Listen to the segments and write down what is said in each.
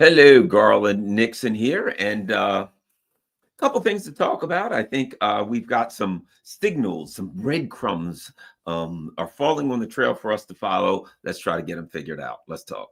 Hello, Garland Nixon here, and a couple things to talk about. I think we've got some signals, some breadcrumbs are falling on the trail for us to follow. Let's try to get them figured out. Let's talk.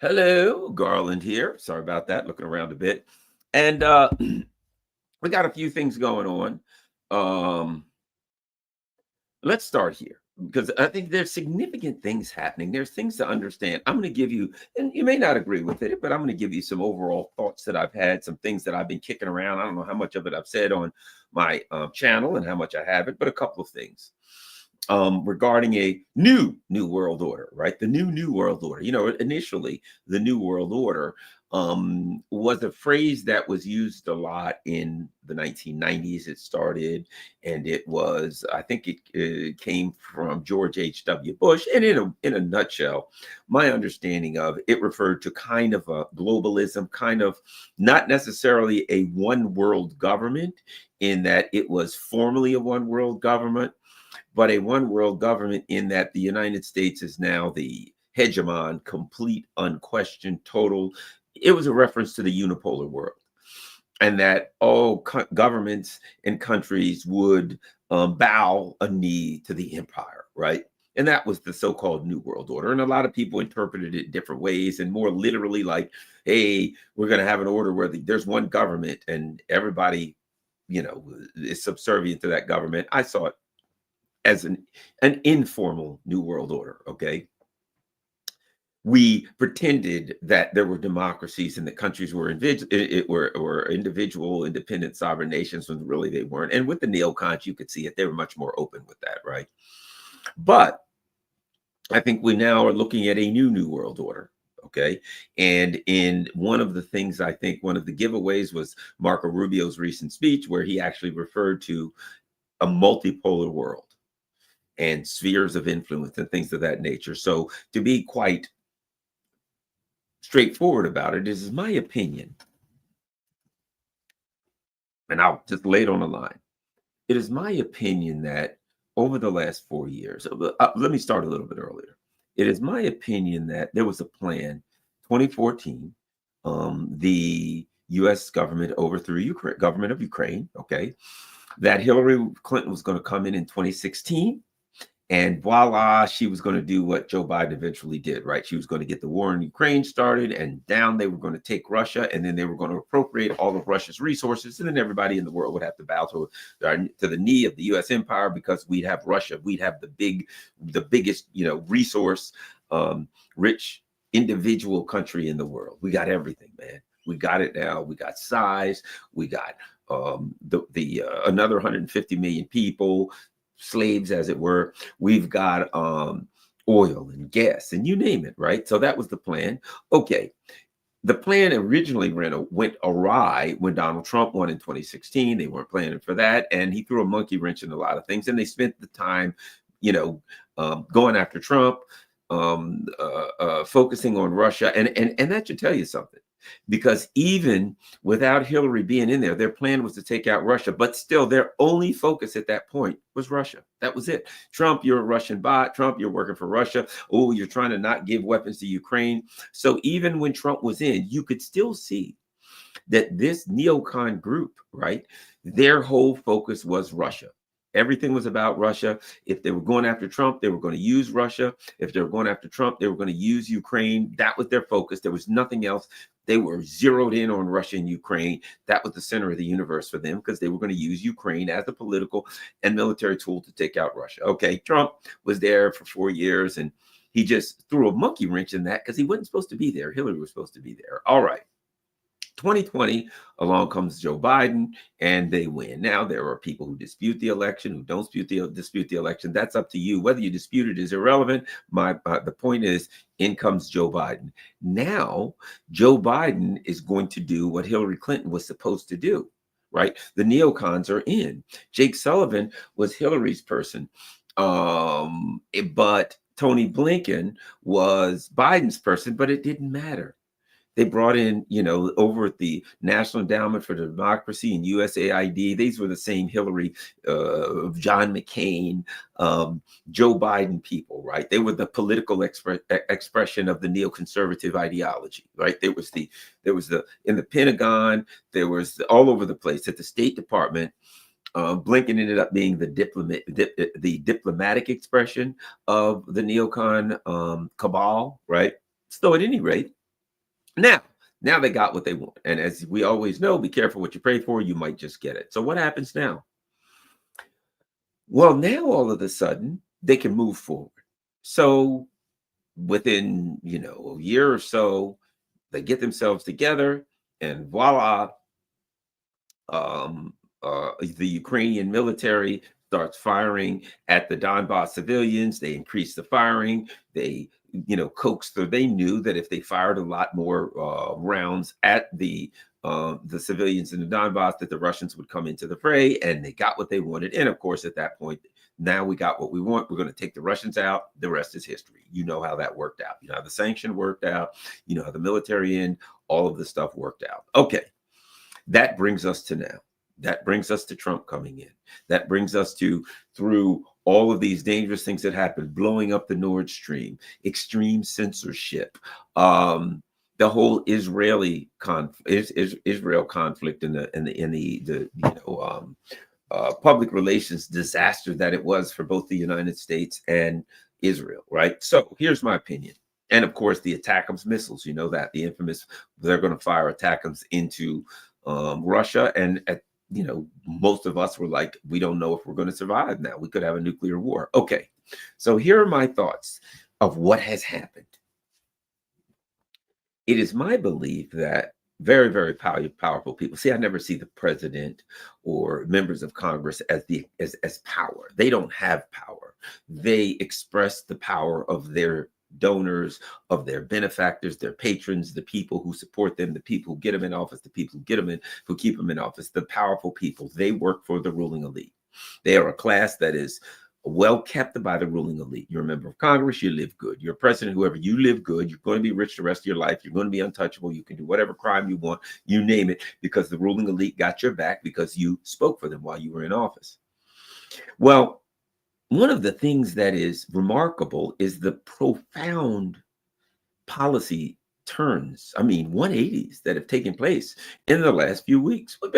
Hello, Garland here. Sorry about that. Looking around a bit, and we got a few things going on. Um, let's start here because I think there's significant things happening. There's things to understand. I'm going to give you, and you may not agree with it, but I'm going to give you some overall thoughts that I've had, some things that I've been kicking around. I don't know how much of it I've said on my channel and how much I haven't, but a couple of things regarding a new world order, right? The new world order. Initially, the new world order was a phrase that was used a lot in the 1990s. It started, and it was, I think it came from George H.W. Bush. And in a nutshell, my understanding of it referred to kind of a globalism, kind of not necessarily a one world government, in that it was formally a one world government, but a one world government in that the United States is now the hegemon, complete, unquestioned, total. It was a reference to the unipolar world, and that all governments and countries would bow a knee to the empire, right? And that was the so-called New World Order. And a lot of people interpreted it different ways, and more literally like, hey, we're going to have an order where there's one government and everybody, is subservient to that government. I saw it as an informal New World Order. Okay, we pretended that there were democracies and the countries were individual, independent, sovereign nations, when really they weren't. And with the neocons, you could see it; they were much more open with that, right? But I think we now are looking at a new World Order. Okay, and in one of the things, I think one of the giveaways was Marco Rubio's recent speech, where he actually referred to a multipolar world and spheres of influence and things of that nature. So, to be quite straightforward about it, is my opinion, and I'll just lay it on the line. It is my opinion that over the last 4 years, let me start a little bit earlier. It is my opinion that there was a plan, 2014, the U.S. government overthrew Ukraine, government of Ukraine, okay, that Hillary Clinton was going to come in 2016. And voila, she was going to do what Joe Biden eventually did, right? She was going to get the war in Ukraine started, and down they were going to take Russia, and then they were going to appropriate all of Russia's resources, and then everybody in the world would have to bow to the knee of the U.S. empire, because we'd have Russia, we'd have the biggest, resource rich individual country in the world. We got everything, man. We got it now. We got size. We got another 150 million people, slaves, as it were. We've got oil and gas and you name it, right? So that was the plan. Okay. The plan originally went awry when Donald Trump won in 2016. They weren't planning for that, and he threw a monkey wrench in a lot of things. And they spent the time, going after Trump, focusing on Russia, and that should tell you something. Because even without Hillary being in there, their plan was to take out Russia. But still, their only focus at that point was Russia. That was it. Trump, you're a Russian bot. Trump, you're working for Russia. Oh, you're trying to not give weapons to Ukraine. So even when Trump was in, you could still see that this neocon group, right, their whole focus was Russia. Everything was about Russia. If they were going after Trump, they were going to use Russia. If they were going after Trump, they were going to use Ukraine. That was their focus. There was nothing else. They were zeroed in on Russia and Ukraine. That was the center of the universe for them, because they were going to use Ukraine as a political and military tool to take out Russia. Okay, Trump was there for 4 years, and he just threw a monkey wrench in that because he wasn't supposed to be there. Hillary was supposed to be there. All right. 2020, along comes Joe Biden, and they win. Now there are people who dispute the election, who don't dispute the election. That's up to you. Whether you dispute it is irrelevant. The point is, in comes Joe Biden. Now Joe Biden is going to do what Hillary Clinton was supposed to do. Right, the neocons are in. Jake Sullivan was Hillary's person, but Tony Blinken was Biden's person. But it didn't matter. They brought in, over at the National Endowment for Democracy and USAID, these were the same Hillary, John McCain, Joe Biden people, right? They were the political expression of the neoconservative ideology, right? There was the in the Pentagon, there was all over the place at the State Department. Blinken ended up being the diplomatic expression of the neocon cabal, right? So at any rate, now they got what they want. And as we always know, be careful what you pray for, you might just get it. So what happens now? Well, now all of a sudden they can move forward. So within, a year or so, they get themselves together and voila, the Ukrainian military starts firing at the Donbass civilians. They increase the firing. They, coaxed through. They knew that if they fired a lot more rounds at the civilians in the Donbass, that the Russians would come into the fray, and they got what they wanted. And of course, at that point, now we got what we want. We're going to take the Russians out. The rest is history. You know how that worked out. You know how the sanction worked out. You know how the military end. All of the stuff worked out. Okay, that brings us to now. That brings us to Trump coming in. That brings us to, through all of these dangerous things that happened, blowing up the Nord Stream, extreme censorship, the whole Israel conflict, and the public relations disaster that it was for both the United States and Israel. Right. So here's my opinion. And of course, the ATACMS missiles. You know that the infamous, they're going to fire ATACMS into Russia, and most of us were like, we don't know if we're going to survive now. We could have a nuclear war. Okay, so here are my thoughts of what has happened. It is my belief that very, very powerful people. See, I never see the president or members of Congress as power. They don't have power. They express the power of their donors, of their benefactors, their patrons, the people who support them, the people who get them in office, the people who get them in, who keep them in office, the powerful people. They work for the ruling elite. They are a class that is well kept by the ruling elite. You're a member of Congress, you live good. You're a president, whoever, you live good. You're going to be rich the rest of your life. You're going to be untouchable. You can do whatever crime you want, you name it, because the ruling elite got your back because you spoke for them while you were in office. Well, one of the things that is remarkable is the profound policy turns, 180s that have taken place in the last few weeks. We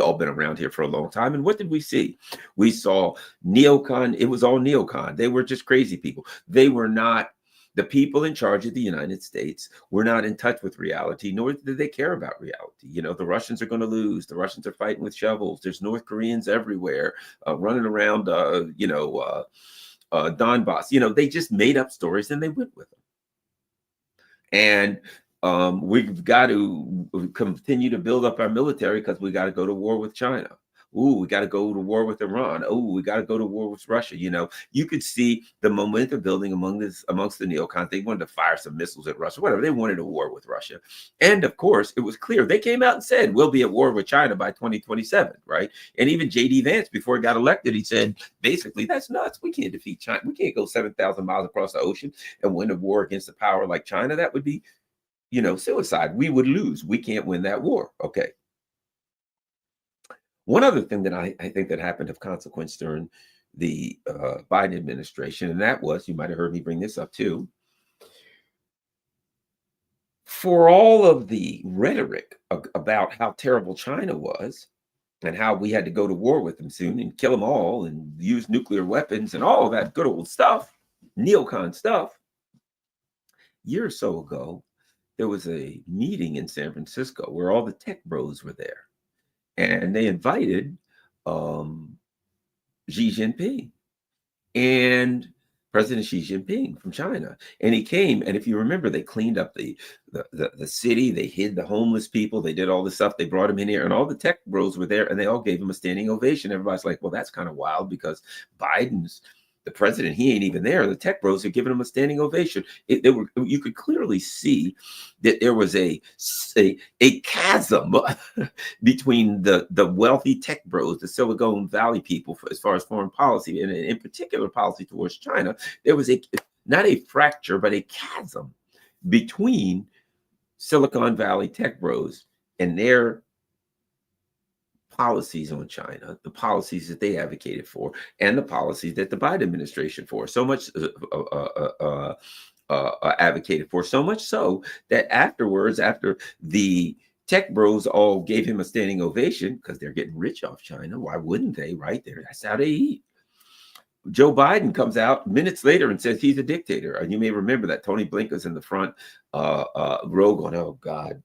all been around here for a long time. And what did we see? We saw neocon. It was all neocon. They were just crazy people. They were not the people in charge of the United States, were not in touch with reality, nor did they care about reality. The Russians are going to lose. The Russians are fighting with shovels. There's North Koreans everywhere running around, Donbass. They just made up stories and they went with them. And we've got to continue to build up our military because we got to go to war with China. Ooh, we got to go to war with Iran. Oh, we got to go to war with Russia. You could see the momentum building amongst the neocons. They wanted to fire some missiles at Russia, whatever. They wanted a war with Russia. And of course, it was clear. They came out and said, we'll be at war with China by 2027, right? And even J.D. Vance, before he got elected, he said, basically, that's nuts. We can't defeat China. We can't go 7,000 miles across the ocean and win a war against a power like China. That would be, suicide. We would lose. We can't win that war. Okay. One other thing that I think that happened of consequence during the Biden administration, and that was, you might have heard me bring this up too, for all of the rhetoric about how terrible China was and how we had to go to war with them soon and kill them all and use nuclear weapons and all that good old stuff, neocon stuff. A year or so ago, there was a meeting in San Francisco where all the tech bros were there. And they invited Xi Jinping. And President Xi Jinping from China. And he came, and if you remember, they cleaned up the city, they hid the homeless people, they did all this stuff, they brought him in here, and all the tech bros were there, and they all gave him a standing ovation. Everybody's like, well, that's kind of wild because Biden's the president, he ain't even there. The tech bros are giving him a standing ovation. You could clearly see that there was a chasm between the wealthy tech bros, the Silicon Valley people, as far as foreign policy, and in particular policy towards China. There was not a fracture, but a chasm between Silicon Valley tech bros and their policies on China, the policies that they advocated for, and the policies that the Biden administration for so much advocated for. So much so that afterwards, after the tech bros all gave him a standing ovation because they're getting rich off China, why wouldn't they? Right there, that's how they eat. Joe Biden comes out minutes later and says he's a dictator. And you may remember that Tony Blinken's in the front row going, oh God,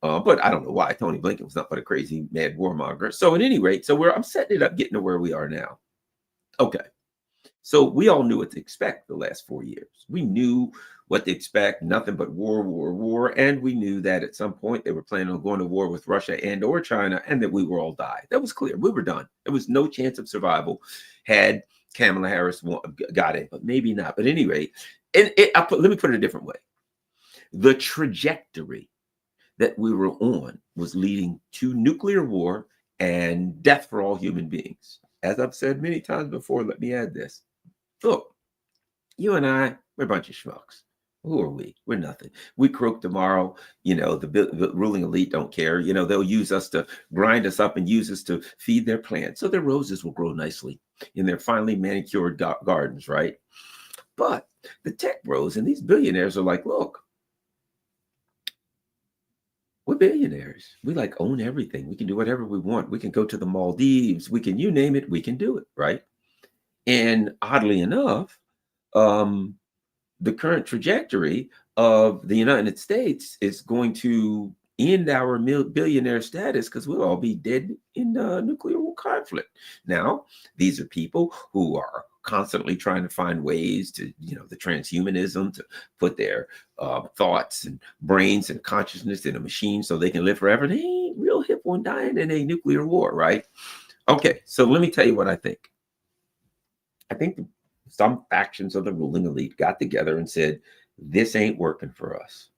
but I don't know why Tony Blinken was not but a crazy mad warmonger. So at any rate, I'm setting it up, getting to where we are now. Okay. So we all knew what to expect the last 4 years. We knew what to expect, nothing but war. And we knew that at some point they were planning on going to war with Russia and or China, and that we were all die. That was clear. We were done. There was no chance of survival had Kamala Harris got it, but maybe not. But at any rate, let me put it a different way. The trajectory that we were on was leading to nuclear war and death for all human beings. As I've said many times before, let me add this. Look, you and I, we're a bunch of schmucks. Who are we? We're nothing. We croak tomorrow. The ruling elite don't care. They'll use us to grind us up and use us to feed their plants. So their roses will grow nicely in their finely manicured gardens, right? But the tech bros and these billionaires are like, look, we're billionaires. We own everything. We can do whatever we want. We can go to the Maldives. We can, you name it, we can do it, right? And oddly enough, the current trajectory of the United States is going to end our billionaire status because we'll all be dead in nuclear conflict. Now, these are people who are constantly trying to find ways to, the transhumanism, to put their thoughts and brains and consciousness in a machine so they can live forever. They ain't real hip on dying in a nuclear war, right? Okay, so let me tell you what I think. I think some factions of the ruling elite got together and said, this ain't working for us.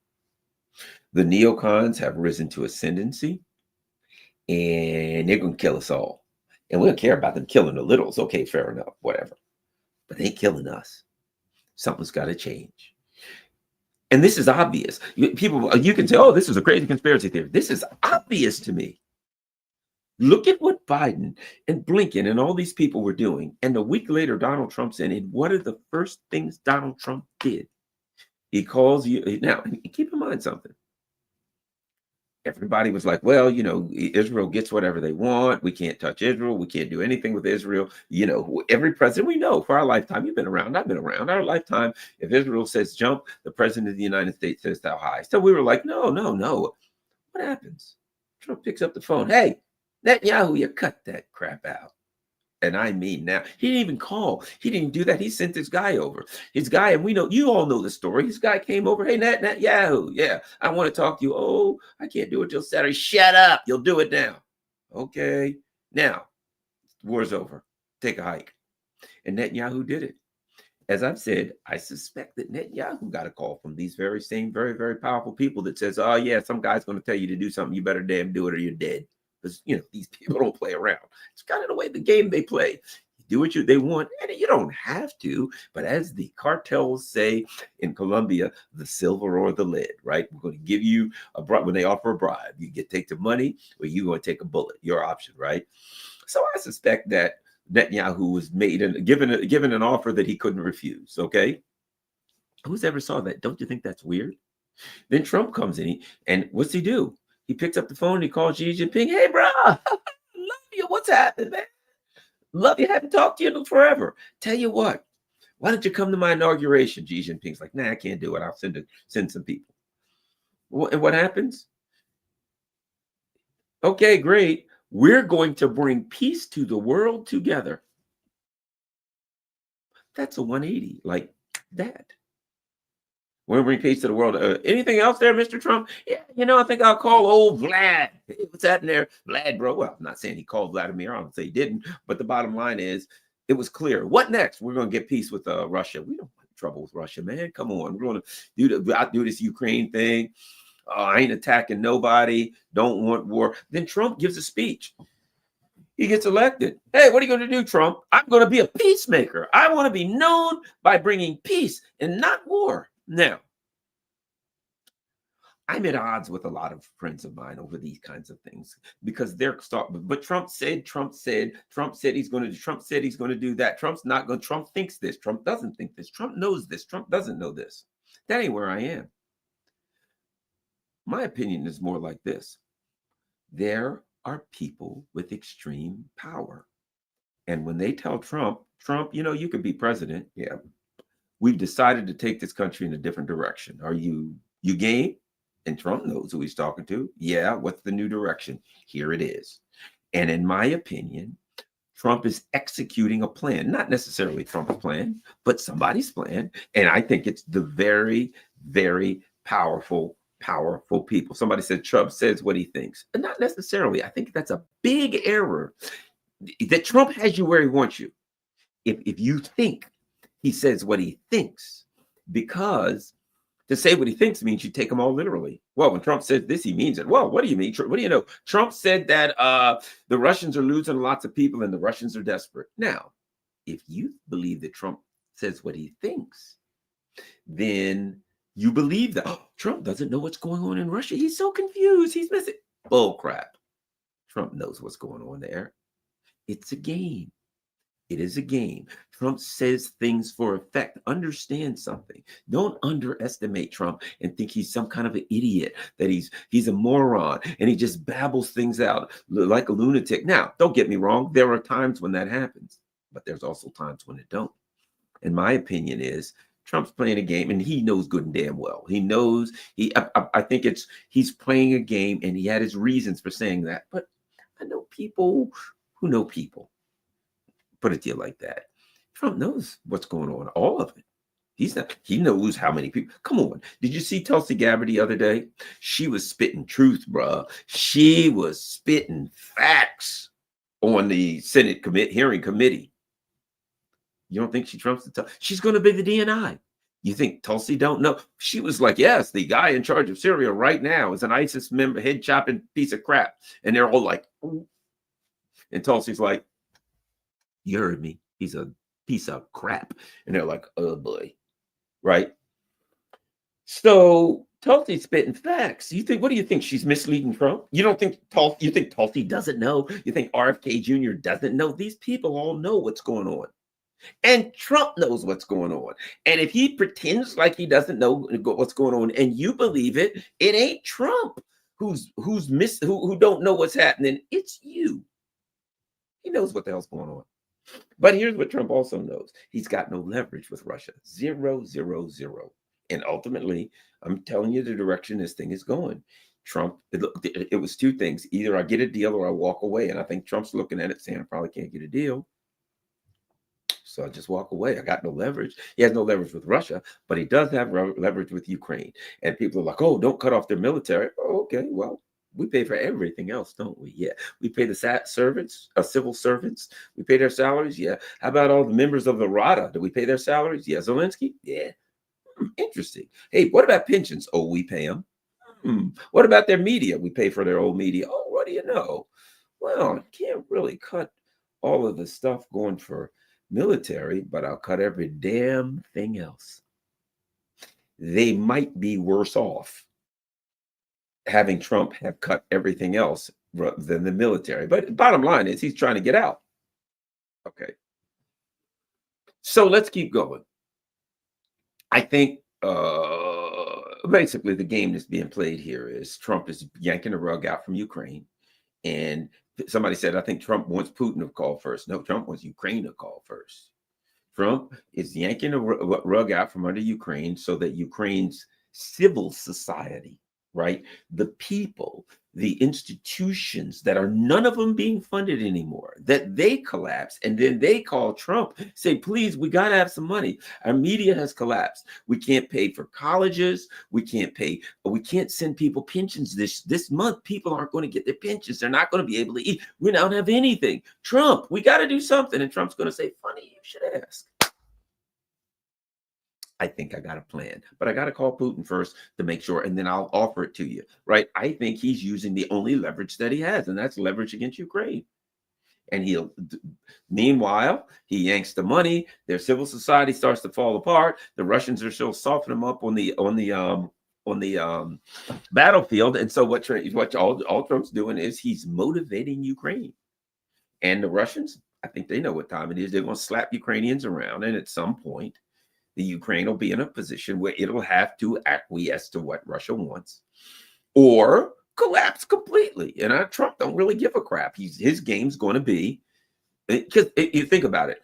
The neocons have risen to ascendancy and they're going to kill us all. And we don't care about them killing the littles. Okay, fair enough, whatever. But they ain't killing us. Something's got to change. And this is obvious. People, you can say, oh, this is a crazy conspiracy theory. This is obvious to me. Look at what Biden and Blinken and all these people were doing. And a week later, Donald Trump's in. And what are the first things Donald Trump did? He calls you. Now, keep in mind something. Everybody was like, well, Israel gets whatever they want. We can't touch Israel. We can't do anything with Israel. Every president we know for our lifetime, you've been around, I've been around, our lifetime, if Israel says jump, the president of the United States says how high. So we were like, no. What happens? Trump picks up the phone. Hey, Netanyahu, you cut that crap out. And I mean now, he didn't even call. He didn't do that. He sent this guy over. His guy, and we know, you all know the story. His guy came over. Hey, Netanyahu, yeah, I want to talk to you. Oh, I can't do it till Saturday. Shut up. You'll do it now. Okay. Now, war's over. Take a hike. And Netanyahu did it. As I've said, I suspect that Netanyahu got a call from these very same, very, very powerful people that says, oh, yeah, some guy's going to tell you to do something. You better damn do it or you're dead. Because, these people don't play around. It's kind of the way the game they play. You do what they want, and you don't have to. But as the cartels say in Colombia, the silver or the lead, right? We're going to give you a bribe. When they offer a bribe, you take the money or you're going to take a bullet. Your option, right? So I suspect that Netanyahu was given an offer that he couldn't refuse, okay? Who's ever saw that? Don't you think that's weird? Then Trump comes in, and what's he do? He picks up the phone and he calls Xi Jinping. Hey, bro, love you. What's happening, man? Love you. Haven't talked to you in forever. Tell you what, why don't you come to my inauguration? Xi Jinping's like, nah, I can't do it. I'll send some people. And what happens? Okay, great. We're going to bring peace to the world together. That's a 180 like that. We're bring peace to the world. Anything else there, Mr. Trump? Yeah, I think I'll call old Vlad. Hey, what's happening there? Vlad, bro. Well, I'm not saying he called Vladimir. I don't say he didn't. But the bottom line is, it was clear. What next? We're going to get peace with Russia. We don't want trouble with Russia, man. Come on. We're going to outdo this Ukraine thing. I ain't attacking nobody. Don't want war. Then Trump gives a speech. He gets elected. Hey, what are you going to do, Trump? I'm going to be a peacemaker. I want to be known by bringing peace and not war. Now, I'm at odds with a lot of friends of mine over these kinds of things because they're but Trump said he's going to do that. Trump's not going. Trump thinks this. Trump doesn't think this. Trump knows this. Trump doesn't know this. That ain't where I am. My opinion is more like this. There are people with extreme power. And when they tell Trump, you could be president. Yeah. We've decided to take this country in a different direction. Are you game? And Trump knows who he's talking to. Yeah. What's the new direction? Here it is. And in my opinion, Trump is executing a plan, not necessarily Trump's plan, but somebody's plan. And I think it's the very, very powerful people. Somebody said Trump says what he thinks. And not necessarily. I think that's a big error. That Trump has you where he wants you. If you think he says what he thinks, because to say what he thinks means you take him all literally. Well, when Trump says this, he means it. Well, what do you mean? What do you know? Trump said that the Russians are losing lots of people and the Russians are desperate. Now, if you believe that Trump says what he thinks, then you believe that Trump doesn't know what's going on in Russia. He's so confused. He's missing. Bull crap. Trump knows what's going on there. It's a game. It is a game. Trump says things for effect. Understand something. Don't underestimate Trump and think he's some kind of an idiot, that he's a moron and he just babbles things out like a lunatic. Now, don't get me wrong. There are times when that happens, but there's also times when it don't. And my opinion is Trump's playing a game and he knows good and damn well. He knows I think he's playing a game and he had his reasons for saying that. But I know people who know people. Put it to you like that. Trump knows what's going on, all of it. He knows how many people. Come on. Did you see Tulsi Gabbard the other day? She was spitting truth, bruh. She was spitting facts on the Senate hearing committee. You don't think she trumps the she's going to be the DNI. You think Tulsi don't know? She was like, yes, the guy in charge of Syria right now is an ISIS member, head chopping piece of crap. And they're all like, ooh. And Tulsi's like, you heard me. He's a piece of crap. And they're like, oh boy. Right? So Tulsi's spitting facts. What do you think? She's misleading Trump? You think Tulsi doesn't know? You think RFK Jr. doesn't know? These people all know what's going on. And Trump knows what's going on. And if he pretends like he doesn't know what's going on and you believe it, it ain't Trump who don't know what's happening. It's you. He knows what the hell's going on. But here's what Trump also knows. He's got no leverage with Russia. 0, 0, 0. And ultimately, I'm telling you the direction this thing is going. Trump, it was two things. Either I get a deal or I walk away. And I think Trump's looking at it saying, I probably can't get a deal. So I just walk away. I got no leverage. He has no leverage with Russia, but he does have leverage with Ukraine. And people are like, oh, don't cut off their military. Oh, okay, well, we pay for everything else, don't we? Yeah. We pay the servants, civil servants. We pay their salaries. Yeah. How about all the members of the RADA? Do we pay their salaries? Yeah. Zelensky? Yeah. Interesting. Hey, what about pensions? Oh, we pay them. What about their media? We pay for their old media. Oh, what do you know? Well, I can't really cut all of the stuff going for military, but I'll cut every damn thing else. They might be worse off having Trump have cut everything else than the military. But bottom line is he's trying to get out. Okay. So let's keep going. I think basically the game that's being played here is Trump is yanking the rug out from Ukraine. And somebody said, I think Trump wants Putin to call first. No, Trump wants Ukraine to call first. Trump is yanking the rug out from under Ukraine so that Ukraine's civil society, right? The people, the institutions that are none of them being funded anymore, that they collapse, and then they call Trump, say, please, we got to have some money. Our media has collapsed. We can't pay for colleges. We can't send people pensions this month. People aren't going to get their pensions. They're not going to be able to eat. We don't have anything. Trump, we got to do something. And Trump's going to say, funny, you should ask. I think I got a plan, but I got to call Putin first to make sure, and then I'll offer it to you, right? I think he's using the only leverage that he has, and that's leverage against Ukraine. And meanwhile, he yanks the money. Their civil society starts to fall apart. The Russians are still softening them up on the battlefield. And so what all Trump's doing is he's motivating Ukraine, and the Russians, I think they know what time it is. They're going to slap Ukrainians around, and at some point, the Ukraine will be in a position where it'll have to acquiesce to what Russia wants or collapse completely. And Trump don't really give a crap. His game's going to be, because you think about it,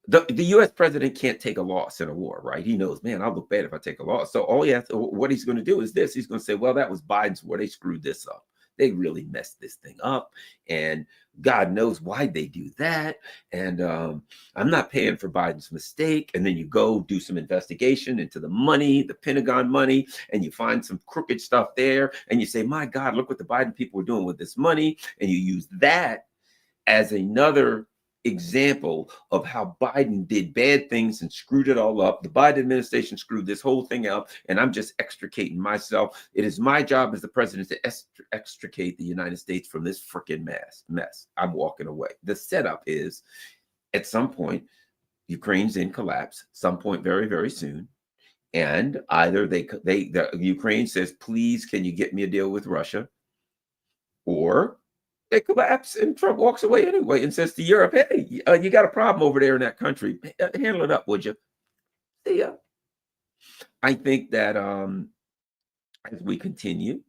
the U.S. president can't take a loss in a war, right? He knows, man, I'll look bad if I take a loss. So what he's going to do is this. He's going to say, well, that was Biden's war. They screwed this up. They really messed this thing up. And God knows why they do that. And I'm not paying for Biden's mistake. And then you go do some investigation into the money, the Pentagon money, and you find some crooked stuff there. And you say, my God, look what the Biden people were doing with this money. And you use that as another example of how Biden did bad things and screwed it all up. The Biden administration screwed this whole thing up, and I'm just extricating myself. It is my job as the president to extricate the United States from this freaking mess. I'm walking away. The setup is, at some point, Ukraine's in collapse, some point very, very soon. And either the Ukraine says, please, can you get me a deal with Russia? Or they collapse and Trump walks away anyway and says to Europe, hey, you got a problem over there in that country. Handle it up, would you? See ya. I think that as we continue,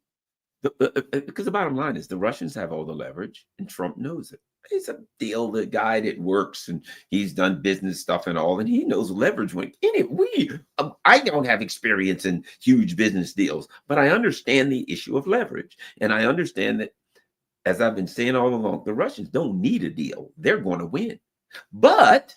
because the bottom line is the Russians have all the leverage and Trump knows it. He's a deal, the guy that works and he's done business stuff and all, and he knows leverage. I don't have experience in huge business deals, but I understand the issue of leverage. And I understand that, as I've been saying all along, the Russians don't need a deal. They're going to win. But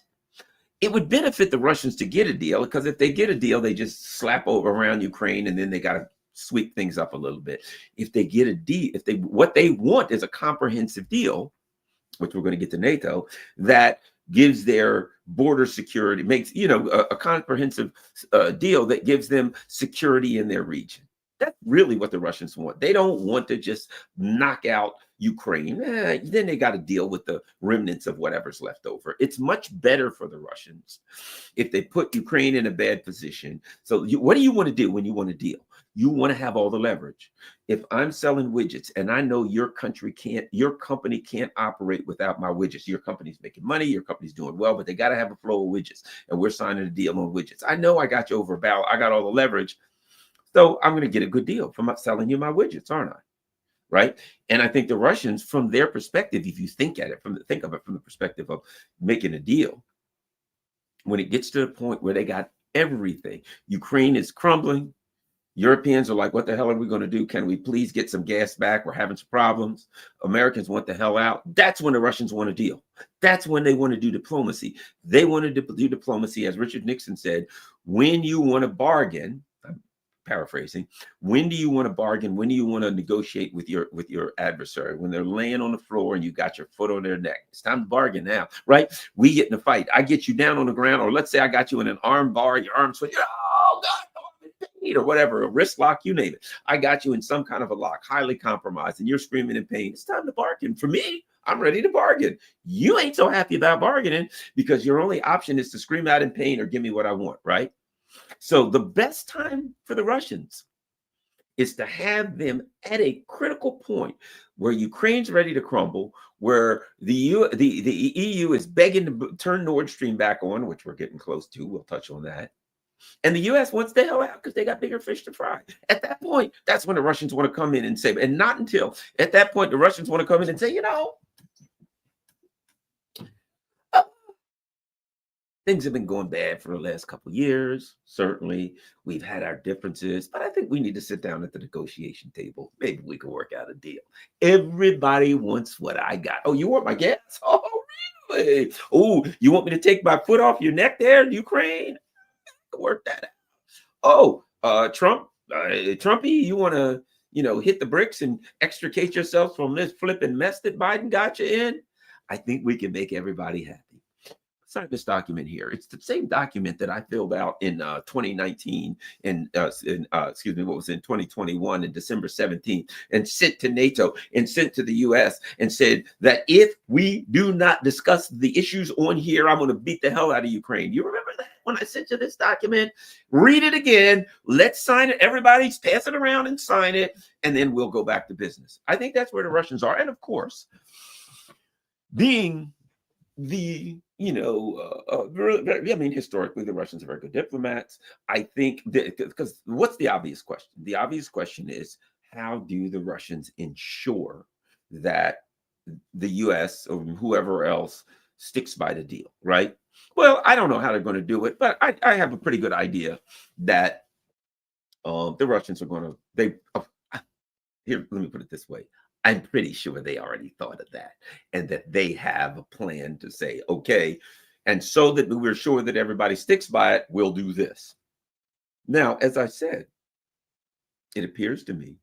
it would benefit the Russians to get a deal, because if they get a deal, they just slap over around Ukraine and then they got to sweep things up a little bit. If they get a deal, what they want is a comprehensive deal, which we're going to get to NATO, that gives their border security, makes, a comprehensive deal that gives them security in their region. That's really what the Russians want. They don't want to just knock out Ukraine. Then they got to deal with the remnants of whatever's left over. It's much better for the Russians if they put Ukraine in a bad position. So what do you want to do when you want to deal? You want to have all the leverage. If I'm selling widgets and I know your company can't operate without my widgets. Your company's making money, your company's doing well, but they got to have a flow of widgets. And we're signing a deal on widgets. I know I got you over a barrel. I got all the leverage. So I'm going to get a good deal from selling you my widgets, aren't I? Right. And I think the Russians, from their perspective, if you think of it from the perspective of making a deal, when it gets to the point where they got everything, Ukraine is crumbling. Europeans are like, what the hell are we going to do? Can we please get some gas back? We're having some problems. Americans want the hell out. That's when the Russians want to deal. That's when they want to do diplomacy. They wanted to do diplomacy, as Richard Nixon said, when you want to bargain. Paraphrasing, when do you want to bargain? When do you want to negotiate with your adversary? When they're laying on the floor and you got your foot on their neck. It's time to bargain now, right? We get in a fight. I get you down on the ground, or let's say I got you in an arm bar, your arm swing, oh God, I'm in pain, or whatever, a wrist lock, you name it. I got you in some kind of a lock, highly compromised, and you're screaming in pain. It's time to bargain. For me, I'm ready to bargain. You ain't so happy about bargaining because your only option is to scream out in pain or give me what I want, right? So the best time for the Russians is to have them at a critical point where Ukraine's ready to crumble, where the EU is begging to turn Nord Stream back on, which we're getting close to. We'll touch on that. And the U.S. wants the hell out because they got bigger fish to fry. At that point, that's when the Russians want to come in and say, and not until at that point, the Russians want to come in and say, Things have been going bad for the last couple of years. Certainly, we've had our differences, but I think we need to sit down at the negotiation table. Maybe we can work out a deal. Everybody wants what I got. Oh, you want my gas? Oh, really? Oh, you want me to take my foot off your neck there, Ukraine? Work that out. Oh, Trumpy, you want to, hit the bricks and extricate yourself from this flipping mess that Biden got you in? I think we can make everybody happy. Sign this document here. It's the same document that I filled out in 2019 and excuse me, what was in 2021 in December 17th and sent to NATO and sent to the US and said that if we do not discuss the issues on here, I'm going to beat the hell out of Ukraine. You remember that when I sent you this document? Read it again. Let's sign it. Everybody's pass it around and sign it, and then we'll go back to business. I think that's where the Russians are. And of course, being the I mean, historically, the Russians are very good diplomats. I think because what's the obvious question? The obvious question is, how do the Russians ensure that the US or whoever else sticks by the deal, right? Well, I don't know how they're going to do it, but I have a pretty good idea that the Russians are going to, here, let me put it this way. I'm pretty sure they already thought of that and that they have a plan to say, okay, and so that we're sure that everybody sticks by it, we'll do this. Now, as I said, it appears to me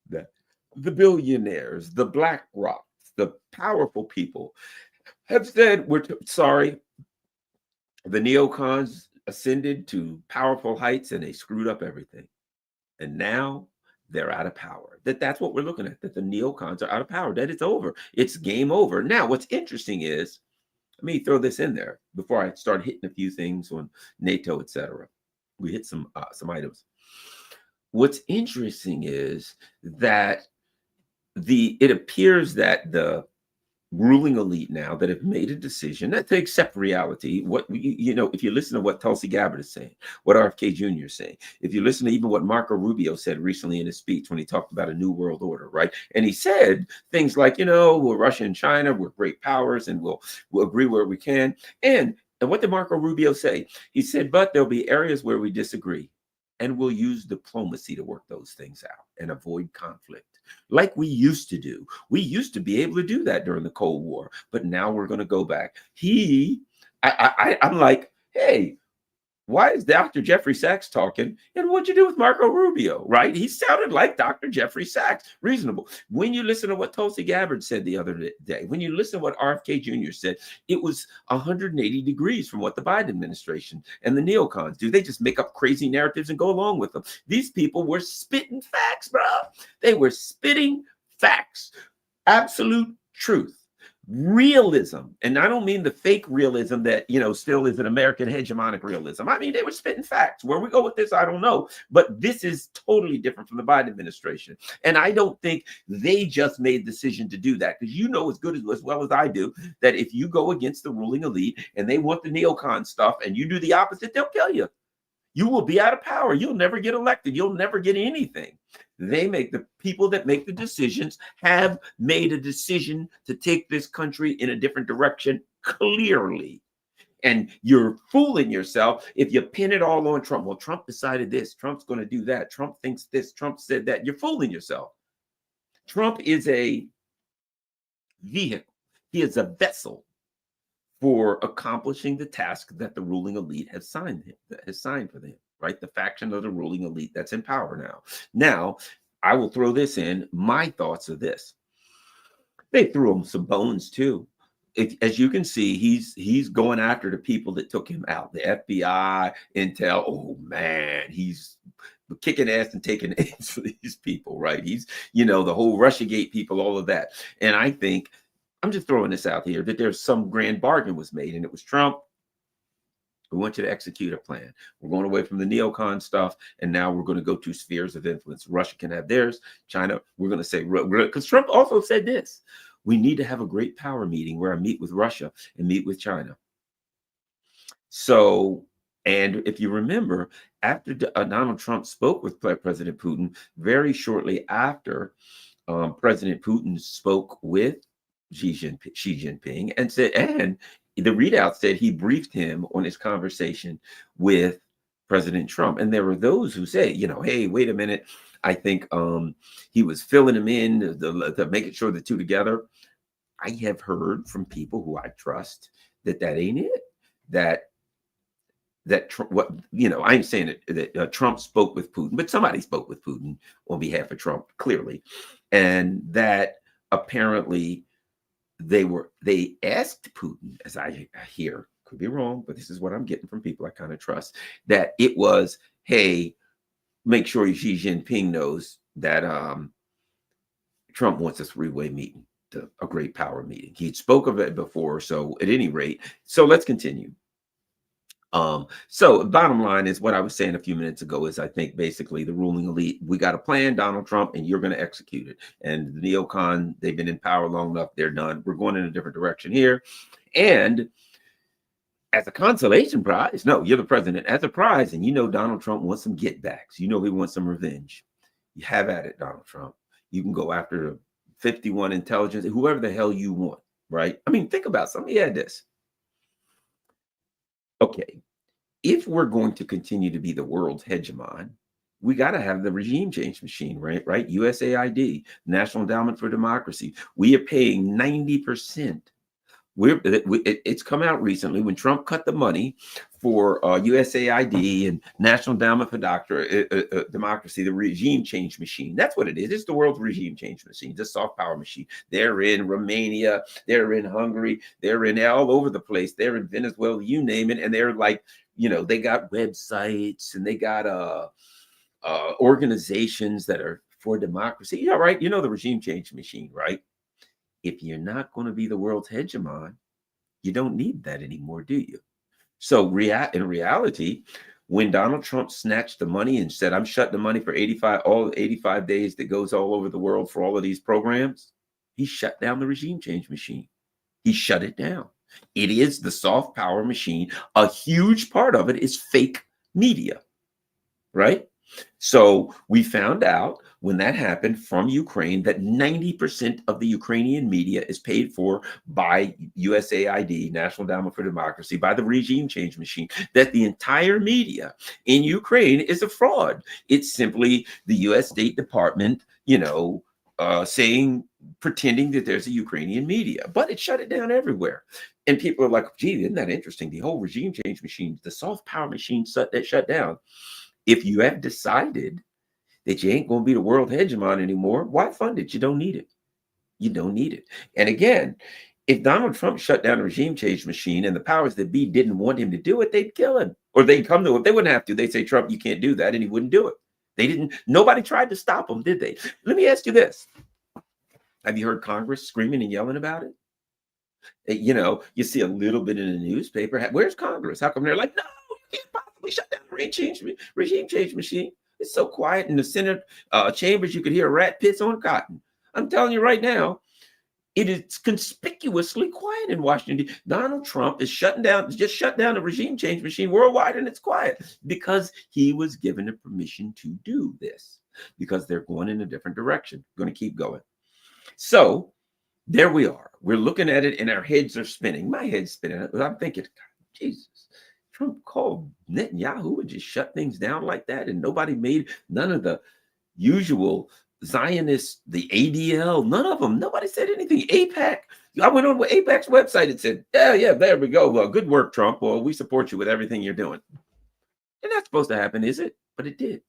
that the billionaires, the Black Rocks, the powerful people have said, we're sorry, the neocons ascended to powerful heights and they screwed up everything. And now they're out of power. That's what we're looking at, that the neocons are out of power, that it's over. It's game over. Now, what's interesting is, let me throw this in there before I start hitting a few things on NATO, etc. We hit some items. What's interesting is that it appears that the ruling elite now that have made a decision that to accept reality. What if you listen to what Tulsi Gabbard is saying, what RFK Jr. is saying, if you listen to even what Marco Rubio said recently in his speech when he talked about a new world order, right? And he said things like, we're Russia and China, we're great powers, and we'll agree where we can. And what did Marco Rubio say? He said, but there'll be areas where we disagree, and we'll use diplomacy to work those things out and avoid conflict. Like we used to do. We used to be able to do that during the Cold War, but now we're going to go back. I'm like, hey, why is Dr. Jeffrey Sachs talking? And what'd you do with Marco Rubio, right? He sounded like Dr. Jeffrey Sachs, reasonable. When you listen to what Tulsi Gabbard said the other day, when you listen to what RFK Jr. said, it was 180 degrees from what the Biden administration and the neocons do. They just make up crazy narratives and go along with them. These people were spitting facts, bro. They were spitting facts, absolute truth. Realism, and I don't mean the fake realism that still is an American hegemonic realism. I mean, they were spitting facts. Where we go with this, I don't know, but this is totally different from the Biden administration. And I don't think they just made a decision to do that, because as good as well as I do that if you go against the ruling elite and they want the neocon stuff and you do the opposite, they'll kill you. You will be out of power. You'll never get elected. You'll never get anything. The people that make the decisions have made a decision to take this country in a different direction clearly. And you're fooling yourself if you pin it all on Trump. Well, Trump decided this. Trump's going to do that. Trump thinks this. Trump said that. You're fooling yourself. Trump is a vehicle. He is a vessel for accomplishing the task that the ruling elite has signed for them, right? The faction of the ruling elite that's in power now. Now, I will throw this in. My thoughts are this. They threw him some bones too. As you can see, he's going after the people that took him out. The FBI, Intel. Oh man, he's kicking ass and taking names for these people, right? He's, the whole Russiagate people, all of that. And I think, I'm just throwing this out here, that there's some grand bargain was made, and it was Trump. We want you to execute a plan. We're going away from the neocon stuff, and now we're going to go to spheres of influence. Russia can have theirs. China, we're going to say, because Trump also said this, we need to have a great power meeting where I meet with Russia and meet with China. So, and if you remember, after Donald Trump spoke with President Putin, very shortly after President Putin spoke with Xi Jinping and said, and the readout said he briefed him on his conversation with President Trump. And there were those who say, hey, wait a minute. I think he was filling him in to making sure the two together. I have heard from people who I trust that ain't it. That what I ain't saying that Trump spoke with Putin, but somebody spoke with Putin on behalf of Trump, clearly, and that apparently they asked Putin, as I hear, could be wrong, but this is what I'm getting from people I kind of trust, that it was, hey, make sure Xi Jinping knows that Trump wants a three-way meeting, a great power meeting. He spoke of it before, so at any rate, so let's continue. So bottom line is what I was saying a few minutes ago is I think basically the ruling elite, we got a plan, Donald Trump, and you're going to execute it. And the neocon, they've been in power long enough, they're done. We're going in a different direction here. And as a consolation prize, no, you're the president, as a prize, and Donald Trump wants some get backs. He wants some revenge. You have at it, Donald Trump. You can go after the 51 intelligence, whoever the hell you want, right? I mean, think about something. Yeah, this. Okay, if we're going to continue to be the world's hegemon, we got to have the regime change machine, right? USAID, National Endowment for Democracy. We are paying 90%. It's come out recently when Trump cut the money for USAID and National Endowment for Democracy, the regime change machine. That's what it is. It's the world's regime change machine, the soft power machine. They're in Romania, they're in Hungary, they're in all over the place. They're in Venezuela, you name it. And they're like, they got websites and they got organizations that are for democracy. Yeah, right. The regime change machine, right? If you're not going to be the world's hegemon, you don't need that anymore, do you? So in reality, when Donald Trump snatched the money and said, I'm shutting the money for 85 days that goes all over the world for all of these programs, he shut down the regime change machine. He shut it down. It is the soft power machine. A huge part of it is fake media, right? So we found out when that happened from Ukraine that 90% of the Ukrainian media is paid for by USAID, National Endowment for Democracy, by the regime change machine, that the entire media in Ukraine is a fraud. It's simply the US State Department, pretending that there's a Ukrainian media, but it shut it down everywhere. And people are like, gee, isn't that interesting? The whole regime change machine, the soft power machine shut down. If you have decided that you ain't going to be the world hegemon anymore, why fund it? You don't need it. You don't need it. And again, if Donald Trump shut down the regime change machine and the powers that be didn't want him to do it, they'd kill him. Or they'd come to him. They wouldn't have to. They'd say, Trump, you can't do that. And he wouldn't do it. Nobody tried to stop him, did they? Let me ask you this. Have you heard Congress screaming and yelling about it? You see a little bit in the newspaper. Where's Congress? How come they're like, no, you can't possibly shut down the regime change machine? It's so quiet in the Senate chambers, you could hear a rat piss on cotton. I'm telling you right now, it is conspicuously quiet in Washington. Donald Trump is shut down the regime change machine worldwide, and it's quiet because he was given the permission to do this because they're going in a different direction. Going to keep going. So there we are. We're looking at it and our heads are spinning. My head's spinning. I'm thinking, Jesus, Trump called Netanyahu and just shut things down like that. And nobody made none of the usual Zionists, the ADL, none of them. Nobody said anything. AIPAC. I went on with AIPAC's website and said, yeah, there we go. Well, good work, Trump. Well, we support you with everything you're doing. And that's supposed to happen, is it? But it did.